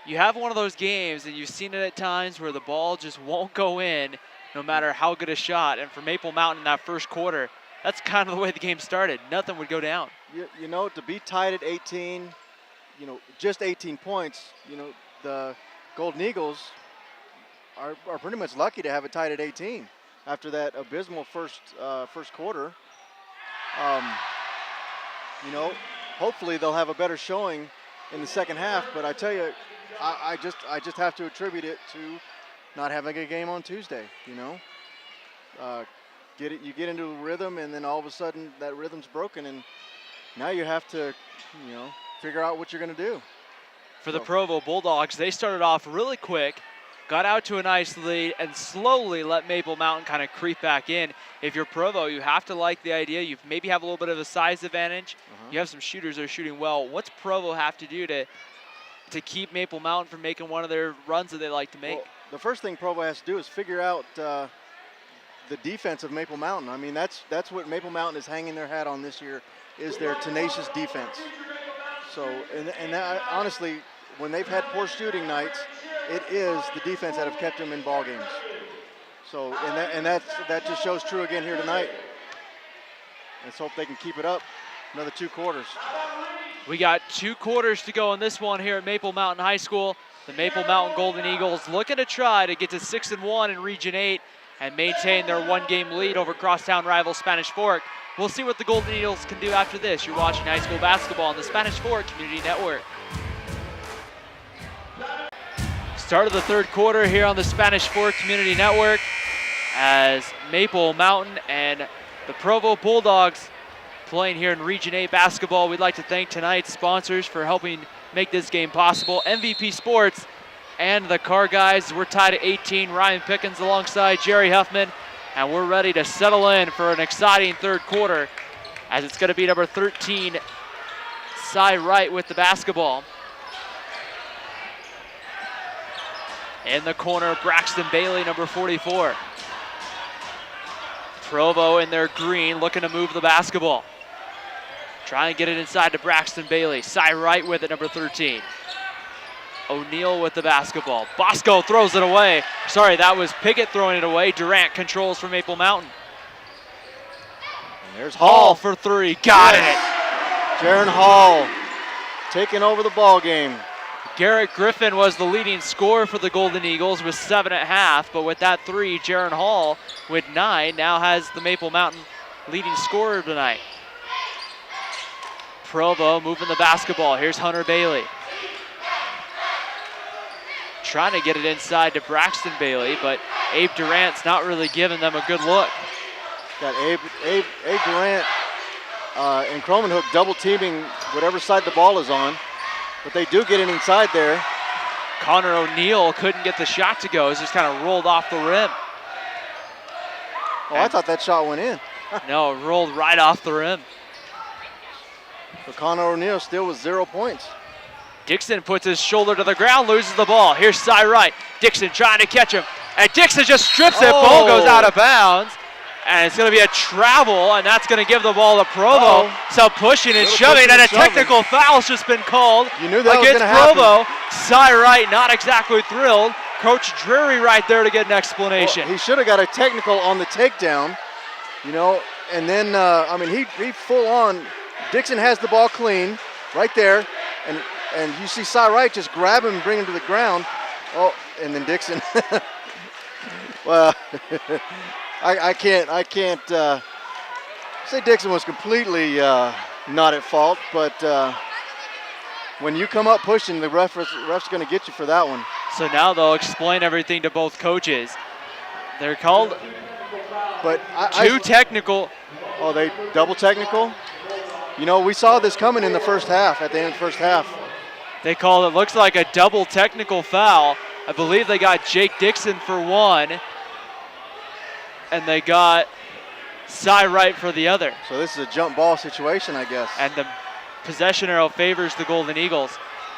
Speaker 1: you have one of those games, and you've seen it at times where the ball just won't go in no matter how good a shot. And for Maple Mountain in that first quarter, that's kind of the way the game started. Nothing would go down.
Speaker 2: You know, to be tied at 18, you know, just 18 points, you know, the Golden Eagles are pretty much lucky to have it tied at 18 after that abysmal first quarter. You know, hopefully they'll have a better showing in the second half, but I tell you, I just have to attribute it to not having a game on Tuesday. You know, you get into a rhythm, and then all of a sudden that rhythm's broken, and now you have to, you know, figure out what you're going to do.
Speaker 1: For the Provo Bulldogs, they started off really quick, got out to a nice lead, and slowly let Maple Mountain kind of creep back in. If you're Provo, you have to like the idea. You maybe have a little bit of a size advantage. You have some shooters that are shooting well. What's Provo have to do to keep Maple Mountain from making one of their runs that they like to make?
Speaker 2: Well, the first thing Provo has to do is figure out the defense of Maple Mountain. I mean, that's what Maple Mountain is hanging their hat on this year, is their tenacious defense. So, and that, honestly, when they've had poor shooting nights, it is the defense that have kept them in ball games. So, and that just shows true again here tonight. Let's hope they can keep it up another 2 quarters.
Speaker 1: We got 2 quarters to go in this one here at Maple Mountain High School. The Maple Mountain Golden Eagles looking to try to get to 6-1 in Region 8 and maintain their 1-game lead over crosstown rival Spanish Fork. We'll see what the Golden Eagles can do after this. You're watching high school basketball on the Spanish Fork Community Network. Start of the third quarter here on the Spanish Fork Community Network as Maple Mountain and the Provo Bulldogs playing here in Region 8 basketball. We'd like to thank tonight's sponsors for helping make this game possible. MVP Sports and the Car Guys. We're tied at 18. Ryan Pickens alongside Jerry Huffman. And we're ready to settle in for an exciting third quarter as it's going to be number 13, Cy Wright with the basketball. In the corner, Braxton Bailey, number 44. Provo in their green looking to move the basketball. Try and get it inside to Braxton Bailey. Cy Wright with it, number 13. O'Neal with the basketball. Bosco throws it away. Sorry, that was Pickett throwing it away. Durant controls for Maple Mountain.
Speaker 2: And there's Hall
Speaker 1: for 3. Got it.
Speaker 2: Jaron Hall taking over the ball game.
Speaker 1: Garrett Griffin was the leading scorer for the Golden Eagles with 7 at half, but with that 3, Jaron Hall with 9 now has the Maple Mountain leading scorer tonight. Provo moving the basketball. Here's Hunter Bailey. Trying to get it inside to Braxton Bailey, but Abe Durant's not really giving them a good look.
Speaker 2: Got Abe Durant and Cromanhook double teaming whatever side the ball is on, but they do get it inside there.
Speaker 1: Connor O'Neal couldn't get the shot to go. It just kind of rolled off the rim.
Speaker 2: Oh, I thought that shot went in.
Speaker 1: No, it rolled right off the rim.
Speaker 2: But Connor O'Neal still with 0 points.
Speaker 1: Dixon puts his shoulder to the ground, loses the ball. Here's Cy Wright. Dixon trying to catch him. And Dixon just strips it. Ball goes out of bounds. And it's going to be a travel, and that's going to give the ball to Provo. Some pushing and shoving, and a technical foul's just been called against Provo. Cy Wright not exactly thrilled. Coach Drury right there to get an explanation.
Speaker 2: Well, he should have got a technical on the takedown, and then, he full on. Dixon has the ball clean right there, and you see Cy Wright just grab him and bring him to the ground. Oh, and then Dixon. Well, I can't say Dixon was completely not at fault, but when you come up pushing, the ref's going to get you for that one.
Speaker 1: So now they'll explain everything to both coaches. They're called two technical.
Speaker 2: Oh, they double technical? We saw this coming in the first half, at the end of the first half.
Speaker 1: They call it, looks like a double technical foul. I believe they got Jake Dixon for one, and they got Cy Wright for the other.
Speaker 2: So this is a jump ball situation, I guess.
Speaker 1: And the possession arrow favors the Golden Eagles.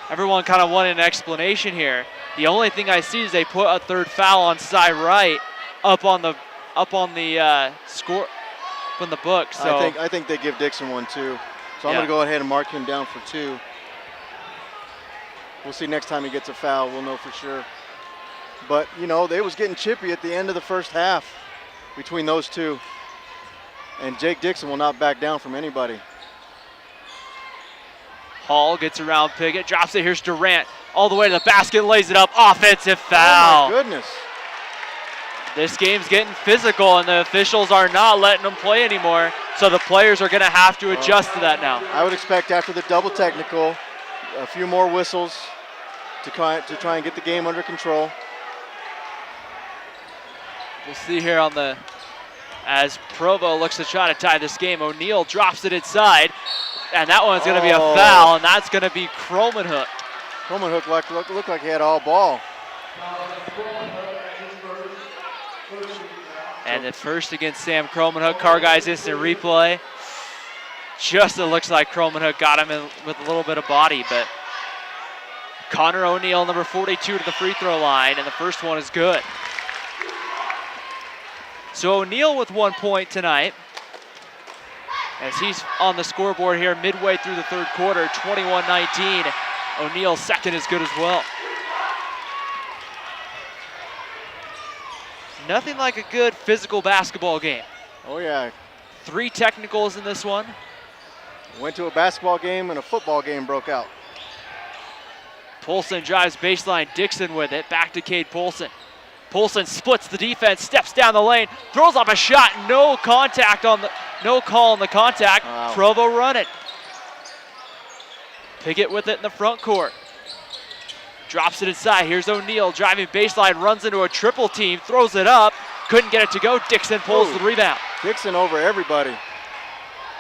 Speaker 1: Everyone kind of wanted an explanation here. The only thing I see is they put a third foul on Cy Wright up on the score from the book. So
Speaker 2: I think they give Dixon one too. So I'm going to go ahead and mark him down for 2. We'll see next time he gets a foul. We'll know for sure. But, they was getting chippy at the end of the first half between those two. And Jake Dixon will not back down from anybody.
Speaker 1: Hall gets around Piggott, drops it. Here's Durant all the way to the basket, lays it up. Offensive foul.
Speaker 2: Oh, my goodness.
Speaker 1: This game's getting physical, and the officials are not letting them play anymore. So the players are going to have to adjust to that now.
Speaker 2: I would expect after the double technical, a few more whistles to try and get the game under control.
Speaker 1: We'll see here as Provo looks to try to tie this game. O'Neal drops it inside, and that one's going to be a foul, and that's going to be Cromanhook.
Speaker 2: Cromanhook looked like he had all ball.
Speaker 1: And the first against Sam Cromanhook. Car Guys instant replay. Just it looks like Cromanhook got him in with a little bit of body, but Connor O'Neal, number 42, to the free throw line, and the first one is good. So O'Neal with 1 point tonight, as he's on the scoreboard here midway through the third quarter, 21-19. O'Neal's second is good as well. Nothing like a good physical basketball game.
Speaker 2: Oh yeah.
Speaker 1: 3 technicals in this one.
Speaker 2: Went to a basketball game and a football game broke out.
Speaker 1: Polson drives baseline, Dixon with it, back to Cade Polson. Polson splits the defense, steps down the lane, throws off a shot, no call on the contact.
Speaker 2: Wow.
Speaker 1: Provo running. Piggott with it in the front court. Drops it inside, here's O'Neal driving baseline, runs into a triple team, throws it up, couldn't get it to go, Dixon pulls the rebound.
Speaker 2: Dixon over everybody.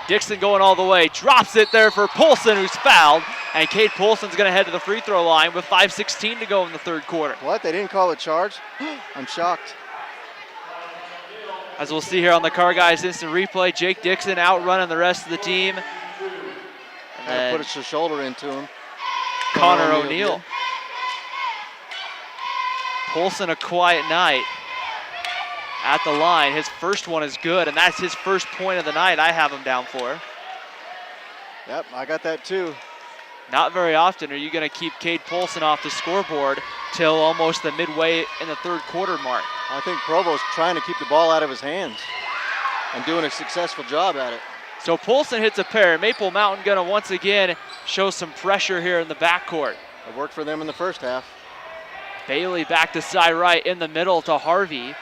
Speaker 1: Dixon going all the way, drops it there for Polson, who's fouled, and Cade Polson's gonna head to the free throw line with 5:16 to go in the third quarter.
Speaker 2: What, they didn't call a charge? I'm shocked.
Speaker 1: As we'll see here on the Car Guys instant replay, Jake Dixon outrunning the rest of the team.
Speaker 2: Had to put his shoulder into him.
Speaker 1: Connor O'Neal. Polson a quiet night at the line. His first one is good, and that's his first point of the night I have him down for.
Speaker 2: Yep, I got that too.
Speaker 1: Not very often are you going to keep Cade Polson off the scoreboard till almost the midway in the third quarter mark.
Speaker 2: I think Provo's trying to keep the ball out of his hands and doing a successful job at it.
Speaker 1: So Polson hits a pair. Maple Mountain going to once again show some pressure here in the backcourt.
Speaker 2: It worked for them in the first half.
Speaker 1: Bailey back to Cy Wright in the middle to Harvey.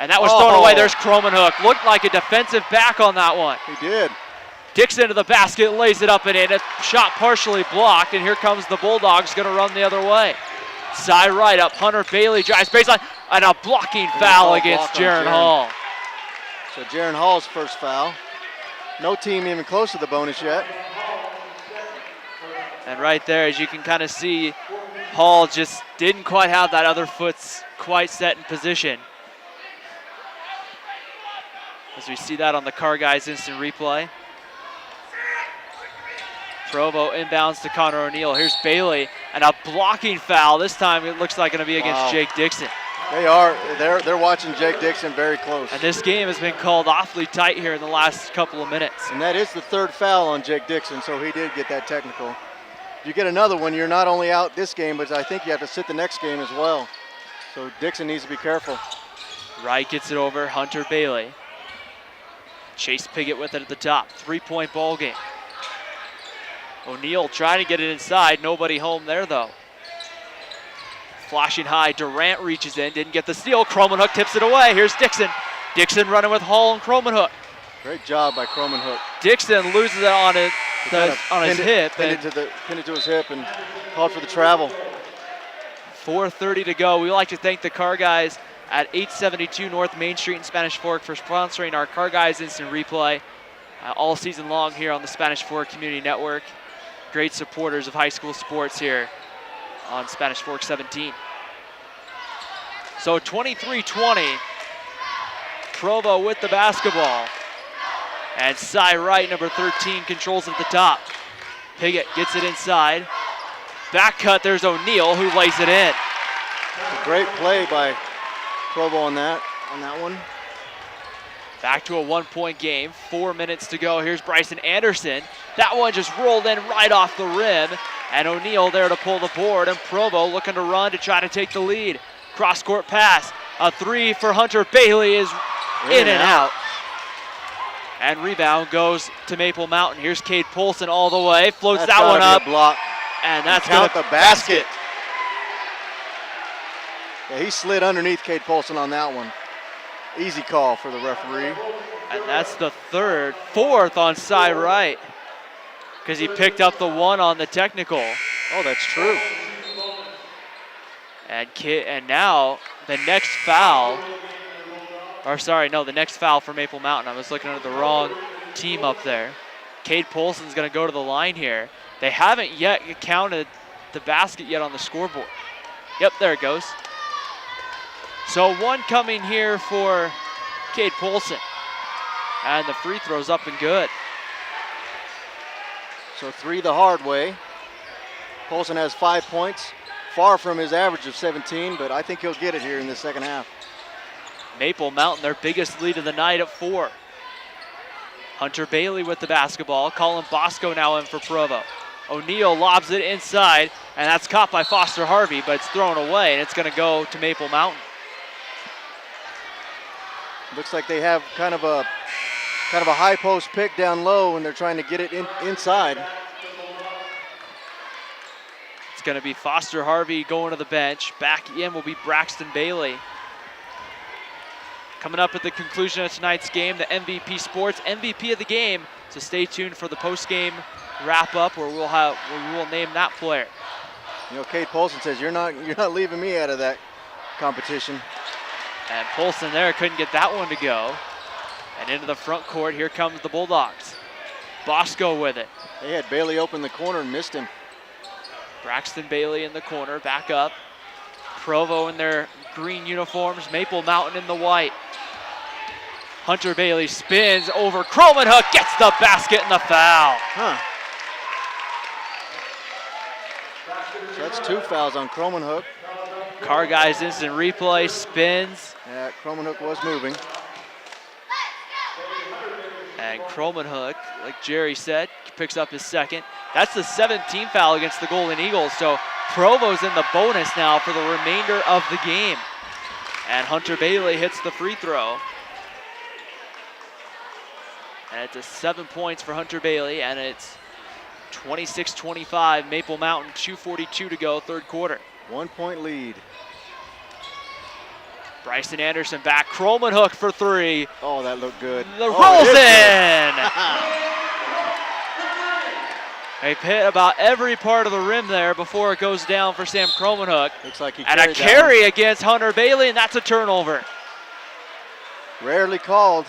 Speaker 1: And that was thrown away. There's Cromanhook. Looked like a defensive back on that one.
Speaker 2: He did.
Speaker 1: Dixon to the basket, lays it up and in. A shot partially blocked, and here comes the Bulldogs, going to run the other way. Cy Wright up, Hunter Bailey drives baseline, and a blocking foul against Jaron Hall.
Speaker 2: So Jaron Hall's first foul. No team even close to the bonus yet.
Speaker 1: And right there, as you can kind of see, Hall just didn't quite have that other foot's quite set in position. As we see that on the Car Guys instant replay. Provo inbounds to Connor O'Neal. Here's Bailey, and a blocking foul. This time it looks like going to be against Jake Dixon.
Speaker 2: They are. They're watching Jake Dixon very close.
Speaker 1: And this game has been called awfully tight here in the last couple of minutes.
Speaker 2: And that is the third foul on Jake Dixon, so he did get that technical. If you get another one, you're not only out this game, but I think you have to sit the next game as well. So Dixon needs to be careful.
Speaker 1: Wright gets it over, Hunter Bailey. Chase Piggott with it at the top, 3-point ball game. O'Neal trying to get it inside, nobody home there though. Flashing high, Durant reaches in, didn't get the steal. Cromanhook tips it away. Here's Dixon. Dixon running with Hall and Cromanhook.
Speaker 2: Great job by Cromanhook.
Speaker 1: Dixon loses it on his hip.
Speaker 2: Pinned it to his hip and called for the travel.
Speaker 1: 4:30 to go. We would like to thank the Car Guys at 872 North Main Street in Spanish Fork for sponsoring our Car Guys Instant Replay all season long here on the Spanish Fork Community Network. Great supporters of high school sports here on Spanish Fork 17. So 23-20, Provo with the basketball. And Cy Wright, number 13, controls at the top. Piggott gets it inside. Back cut, there's O'Neal who lays it in.
Speaker 2: A great play by Provo on that one.
Speaker 1: Back to a 1-point game, 4 minutes to go. Here's Bryson Anderson. That one just rolled in right off the rim. And O'Neal there to pull the board, and Provo looking to run to try to take the lead. Cross-court pass. A three for Hunter Bailey is in and out. And rebound goes to Maple Mountain. Here's Cade Polson all the way. Floats that one up.
Speaker 2: Block.
Speaker 1: And that's
Speaker 2: count the basket. Yeah, he slid underneath Cade Polson on that one. Easy call for the referee.
Speaker 1: And that's the fourth on Cy Wright, because he picked up the one on the technical.
Speaker 2: Oh, that's true.
Speaker 1: And now the next foul, the next foul for Maple Mountain. I was looking at the wrong team up there. Cade Polson's gonna go to the line here. They haven't yet counted the basket yet on the scoreboard. Yep, there it goes. So one coming here for Cade Polson. And the free throw's up and good.
Speaker 2: So 3 the hard way. Polson has 5 points, far from his average of 17, but I think he'll get it here in the second half.
Speaker 1: Maple Mountain, their biggest lead of the night at 4. Hunter Bailey with the basketball. Colin Bosco now in for Provo. O'Neal lobs it inside, and that's caught by Foster Harvey, but it's thrown away, and it's gonna go to Maple Mountain.
Speaker 2: Looks like they have kind of a high post pick down low, and they're trying to get it inside.
Speaker 1: It's gonna be Foster Harvey going to the bench. Back in will be Braxton Bailey. Coming up at the conclusion of tonight's game, the MVP Sports MVP of the game. So stay tuned for the post-game wrap-up where we will name that player.
Speaker 2: You know, Cade Polson says you're not leaving me out of that competition.
Speaker 1: And Polson there couldn't get that one to go. And into the front court, here comes the Bulldogs. Bosco with it.
Speaker 2: They had Bailey open the corner and missed him.
Speaker 1: Braxton Bailey in the corner, back up. Provo in their green uniforms, Maple Mountain in the white. Hunter Bailey spins over Cromanhook, gets the basket and the foul.
Speaker 2: So that's 2 fouls on Cromanhook.
Speaker 1: Car Guys instant replay, spins.
Speaker 2: Yeah, Cromanhook was moving.
Speaker 1: And Cromanhook, like Jerry said, picks up his second. That's the 17th foul against the Golden Eagles. So Provo's in the bonus now for the remainder of the game. And Hunter Bailey hits the free throw. And it's 7 points for Hunter Bailey, and it's 26-25, Maple Mountain, 2:42 to go, third quarter.
Speaker 2: 1 point lead.
Speaker 1: Bryson Anderson back, Cromanhook for 3.
Speaker 2: Oh, that looked good.
Speaker 1: Rolls in! They hit about every part of the rim there before it goes down for Sam Cromanhook.
Speaker 2: Looks like he
Speaker 1: and a carry against Hunter Bailey, and that's a turnover.
Speaker 2: Rarely called.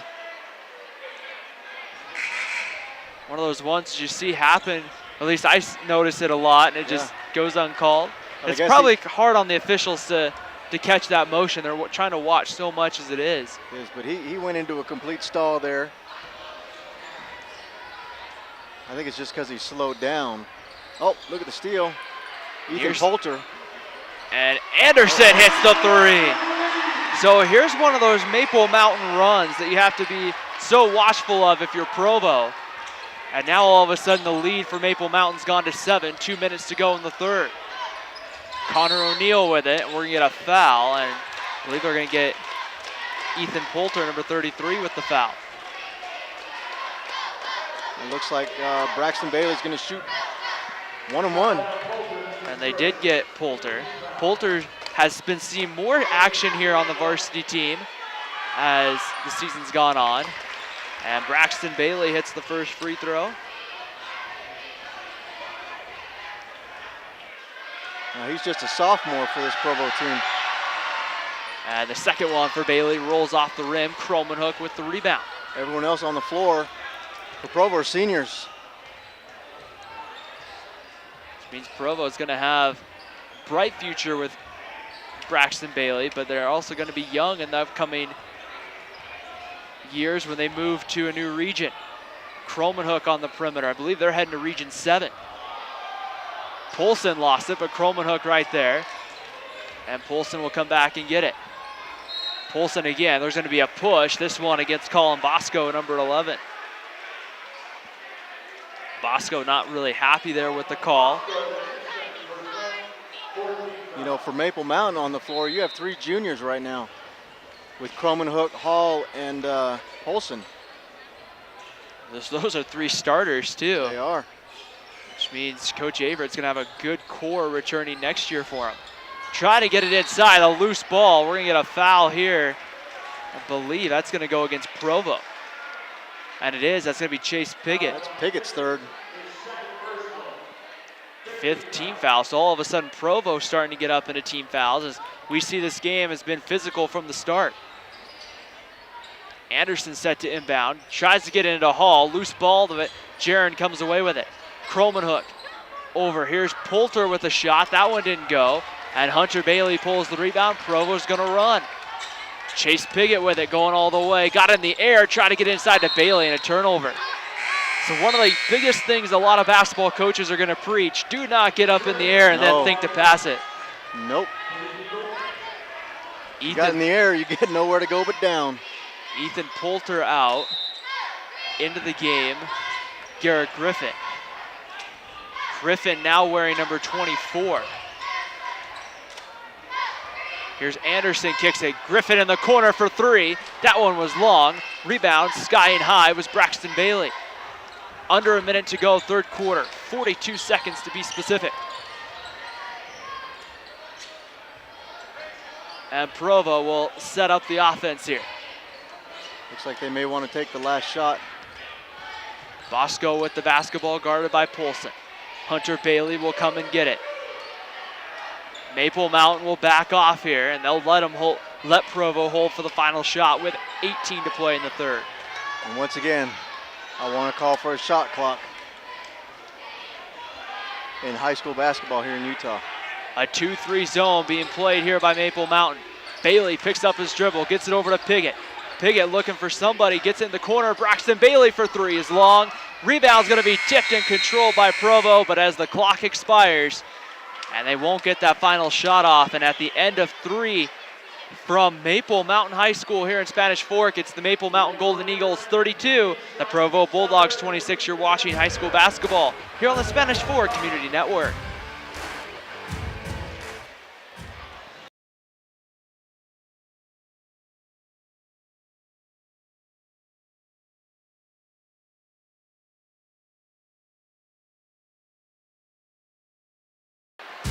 Speaker 1: One of those ones you see happen, at least I notice it a lot, and it just goes uncalled. It's probably hard on the officials to catch that motion. They're trying to watch so much as it is.
Speaker 2: Yes, but he went into a complete stall there. I think it's just because he slowed down. Oh, look at the steal. Ethan Poulter.
Speaker 1: And Anderson hits the 3. So here's one of those Maple Mountain runs that you have to be so watchful of if you're Provo. And now all of a sudden the lead for Maple Mountain's gone to 7, 2 minutes to go in the third. Connor O'Neill with it, and we're gonna get a foul, and I believe they're gonna get Ethan Poulter, number 33, with the foul.
Speaker 2: It looks like Braxton Bailey's gonna shoot 1-on-1.
Speaker 1: And they did get Poulter. Poulter has been seeing more action here on the varsity team as the season's gone on. And Braxton Bailey hits the first free throw.
Speaker 2: He's just a sophomore for this Provo team.
Speaker 1: And the second one for Bailey rolls off the rim. Kromenhoek with the rebound.
Speaker 2: Everyone else on the floor for Provo are seniors.
Speaker 1: Which means Provo is going to have a bright future with Braxton Bailey, but they're also going to be young in the upcoming years when they move to a new region. Kromenhoek on the perimeter. I believe they're heading to Region 7. Polson lost it, but Kromenhoek right there. And Polson will come back and get it. Polson again, there's going to be a push. This one against Colin Bosco, number 11. Bosco not really happy there with the call.
Speaker 2: You know, for Maple Mountain on the floor, you have 3 juniors right now with Kromenhoek, Hall, and Polson.
Speaker 1: Those are 3 starters too.
Speaker 2: They are.
Speaker 1: Which means Coach Avertt's going to have a good core returning next year for him. Try to get it inside, a loose ball. We're going to get a foul here. I believe that's going to go against Provo. And it is, that's going to be Chase Piggott.
Speaker 2: That's Piggott's third.
Speaker 1: 5th team foul, so all of a sudden Provo starting to get up into team fouls as we see this game has been physical from the start. Anderson set to inbound, tries to get into Hall, loose ball to it. Jaron comes away with it. Kromenhoek over, here's Poulter with a shot, that one didn't go. And Hunter Bailey pulls the rebound, Provo's gonna run. Chase Piggott with it, going all the way, got in the air, trying to get inside to Bailey and a turnover. So one of the biggest things a lot of basketball coaches are gonna preach, do not get up in the air and then think to pass it.
Speaker 2: Nope. You got in the air, you get nowhere to go but down.
Speaker 1: Ethan Poulter out, into the game, Garrett Griffin. Griffin now wearing number 24. Here's Anderson, kicks it. Griffin in the corner for 3. That one was long. Rebound, sky and high, was Braxton Bailey. Under a minute to go, third quarter. 42 seconds to be specific. And Provo will set up the offense here.
Speaker 2: Looks like they may want to take the last shot.
Speaker 1: Bosco with the basketball, guarded by Polson. Hunter Bailey will come and get it. Maple Mountain will back off here, and they'll let Provo hold for the final shot with 18 to play in the third.
Speaker 2: And once again, I want to call for a shot clock in high school basketball here in Utah.
Speaker 1: A 2-3 zone being played here by Maple Mountain. Bailey picks up his dribble, gets it over to Piggott. Piggott looking for somebody, gets in the corner. Braxton Bailey for 3 is long. Rebound's going to be tipped and controlled by Provo, but as the clock expires, and they won't get that final shot off, and at the end of 3 from Maple Mountain High School here in Spanish Fork, it's the Maple Mountain Golden Eagles 32, the Provo Bulldogs 26. You're watching high school basketball here on the Spanish Fork Community Network.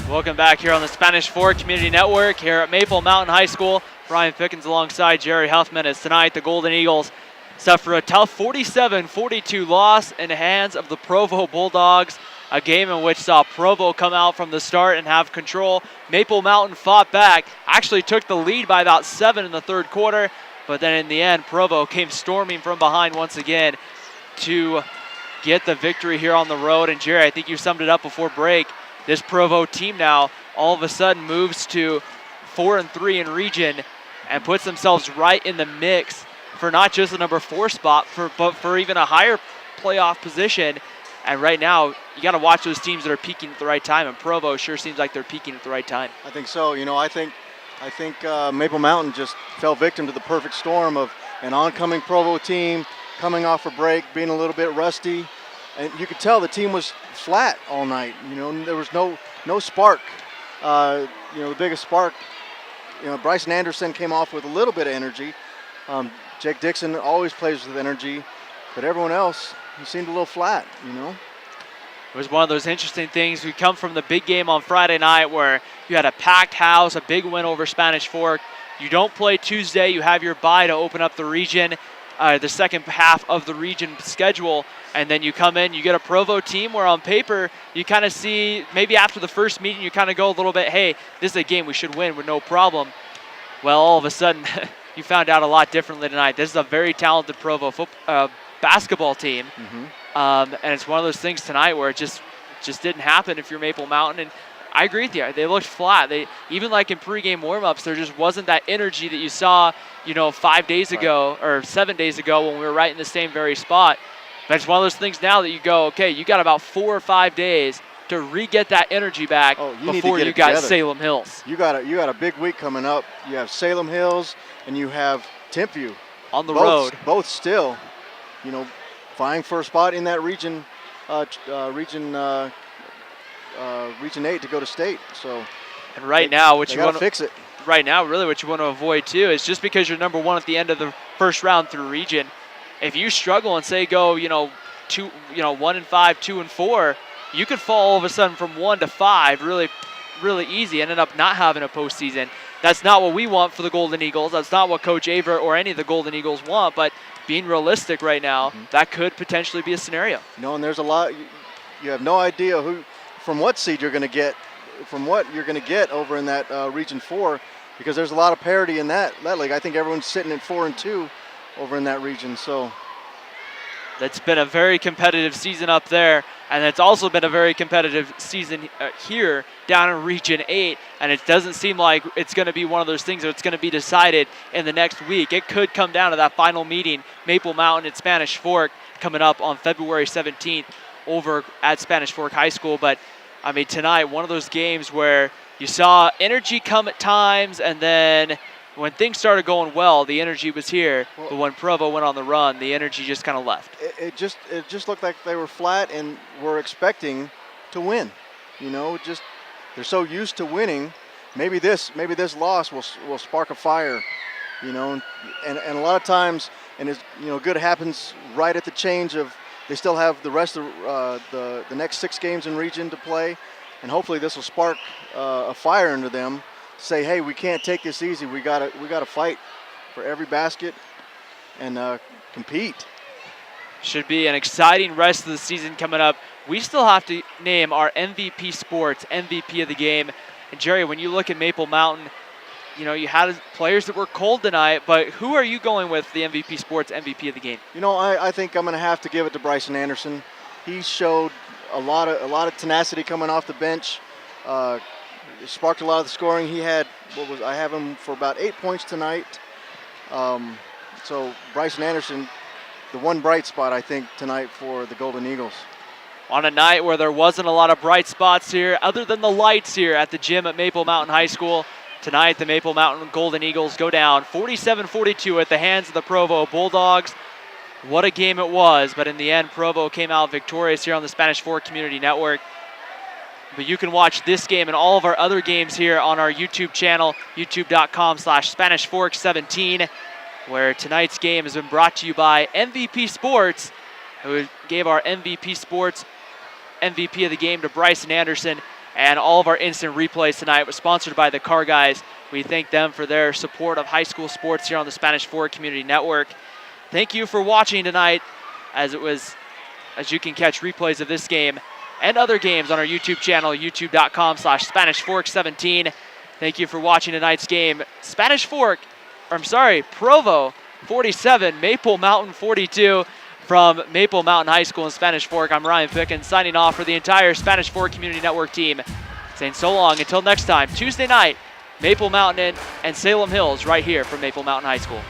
Speaker 1: Welcome back here on the Spanish Fork Community Network here at Maple Mountain High School. Brian Pickens alongside Jerry Huffman as tonight the Golden Eagles suffer a tough 47-42 loss in the hands of the Provo Bulldogs. A game in which saw Provo come out from the start and have control. Maple Mountain fought back, actually took the lead by about 7 in the third quarter, but then in the end Provo came storming from behind once again to get the victory here on the road. And Jerry, I think you summed it up before break. This Provo team now all of a sudden moves to 4-3 in region and puts themselves right in the mix for not just the number 4 spot, but for even a higher playoff position. And right now, you got to watch those teams that are peaking at the right time, and Provo sure seems like they're peaking at the right time.
Speaker 2: I think so. You know, I think I think Maple Mountain just fell victim to the perfect storm of an oncoming Provo team coming off a break, being a little bit rusty, and you could tell the team was flat all night. You know, there was no spark. You know, the biggest spark. You know, Bryson Anderson came off with a little bit of energy. Jake Dixon always plays with energy, but everyone else, he seemed a little flat. You know.
Speaker 1: It was one of those interesting things. We come from the big game on Friday night where you had a packed house, a big win over Spanish Fork. You don't play Tuesday. You have your bye to open up the region, the second half of the region schedule. And then you come in, you get a Provo team where on paper you kind of see, maybe after the first meeting, you kind of go a little bit, hey, this is a game we should win with no problem. Well, all of a sudden, you found out a lot differently tonight. This is a very talented Provo basketball team.
Speaker 2: Mm-hmm.
Speaker 1: And it's one of those things tonight where it just didn't happen if you're Maple Mountain. And I agree with you. They looked flat. They even like in pregame warmups, there just wasn't that energy that you saw, 5 days ago or 7 days ago when we were right in the same very spot. But it's one of those things now that you go, okay, you got about 4 or 5 days to re-get that energy back before you got Salem Hills.
Speaker 2: You got a big week coming up. You have Salem Hills and you have Timpview
Speaker 1: on the road.
Speaker 2: Both still, vying for a spot in that region, Region 8 to go to state. So,
Speaker 1: and right now, what you want to
Speaker 2: fix it.
Speaker 1: Right now, really, what you want to avoid too is just because you're number one at the end of the first round through region. If you struggle and say go, 1-5, 2-4, you could fall all of a sudden from 1 to 5 really, really easy and end up not having a postseason. That's not what we want for the Golden Eagles. That's not what Coach Aver or any of the Golden Eagles want. But being realistic right now, that could potentially be a scenario.
Speaker 2: And there's a lot. You have no idea from what seed you're going to get, from what you're going to get over in that Region 4, because there's a lot of parity in that league. I think everyone's sitting at 4-2 over in that region. So
Speaker 1: that's been a very competitive season up there, and it's also been a very competitive season here down in Region 8, and it doesn't seem like it's going to be one of those things that's going to be decided in the next week. It could come down to that final meeting, Maple Mountain and Spanish Fork, coming up on February 17th over at Spanish Fork High School. But, I mean, tonight, one of those games where you saw energy come at times, and then when things started going well, the energy was here. But when Provo went on the run, the energy just kind of left.
Speaker 2: It just looked like they were flat and were expecting to win. They're so used to winning. Maybe this loss will spark a fire. And a lot of times, and it's good happens right at the change of. They still have the rest of the next 6 games in region to play, and hopefully this will spark a fire into them. Say, hey, we can't take this easy. We gotta fight for every basket and compete.
Speaker 1: Should be an exciting rest of the season coming up. We still have to name our MVP Sports MVP of the game. And Jerry, when you look at Maple Mountain, you had players that were cold tonight, but who are you going with the MVP Sports MVP of the game?
Speaker 2: I think I'm going to have to give it to Bryson Anderson. He showed a lot of tenacity coming off the bench. Sparked a lot of the scoring. He had I have him for about 8 points tonight. So Bryson Anderson, the one bright spot I think tonight for the Golden Eagles.
Speaker 1: On a night where there wasn't a lot of bright spots here, other than the lights here at the gym at Maple Mountain High School. Tonight, the Maple Mountain Golden Eagles go down 47-42 at the hands of the Provo Bulldogs. What a game it was, but in the end, Provo came out victorious here on the Spanish Fork Community Network. But you can watch this game and all of our other games here on our YouTube channel, youtube.com/SpanishFork17, where tonight's game has been brought to you by MVP Sports, who gave our MVP Sports MVP of the game to Bryson Anderson. And all of our instant replays tonight was sponsored by the Car Guys. We thank them for their support of high school sports here on the Spanish Fork Community Network. Thank you for watching tonight, as you can catch replays of this game and other games on our YouTube channel, youtube.com/SpanishFork17. Thank you for watching tonight's game. Provo 47, Maple Mountain 42. From Maple Mountain High School in Spanish Fork, I'm Ryan Pickens, signing off for the entire Spanish Fork Community Network team. Saying so long until next time, Tuesday night, Maple Mountain and Salem Hills right here from Maple Mountain High School.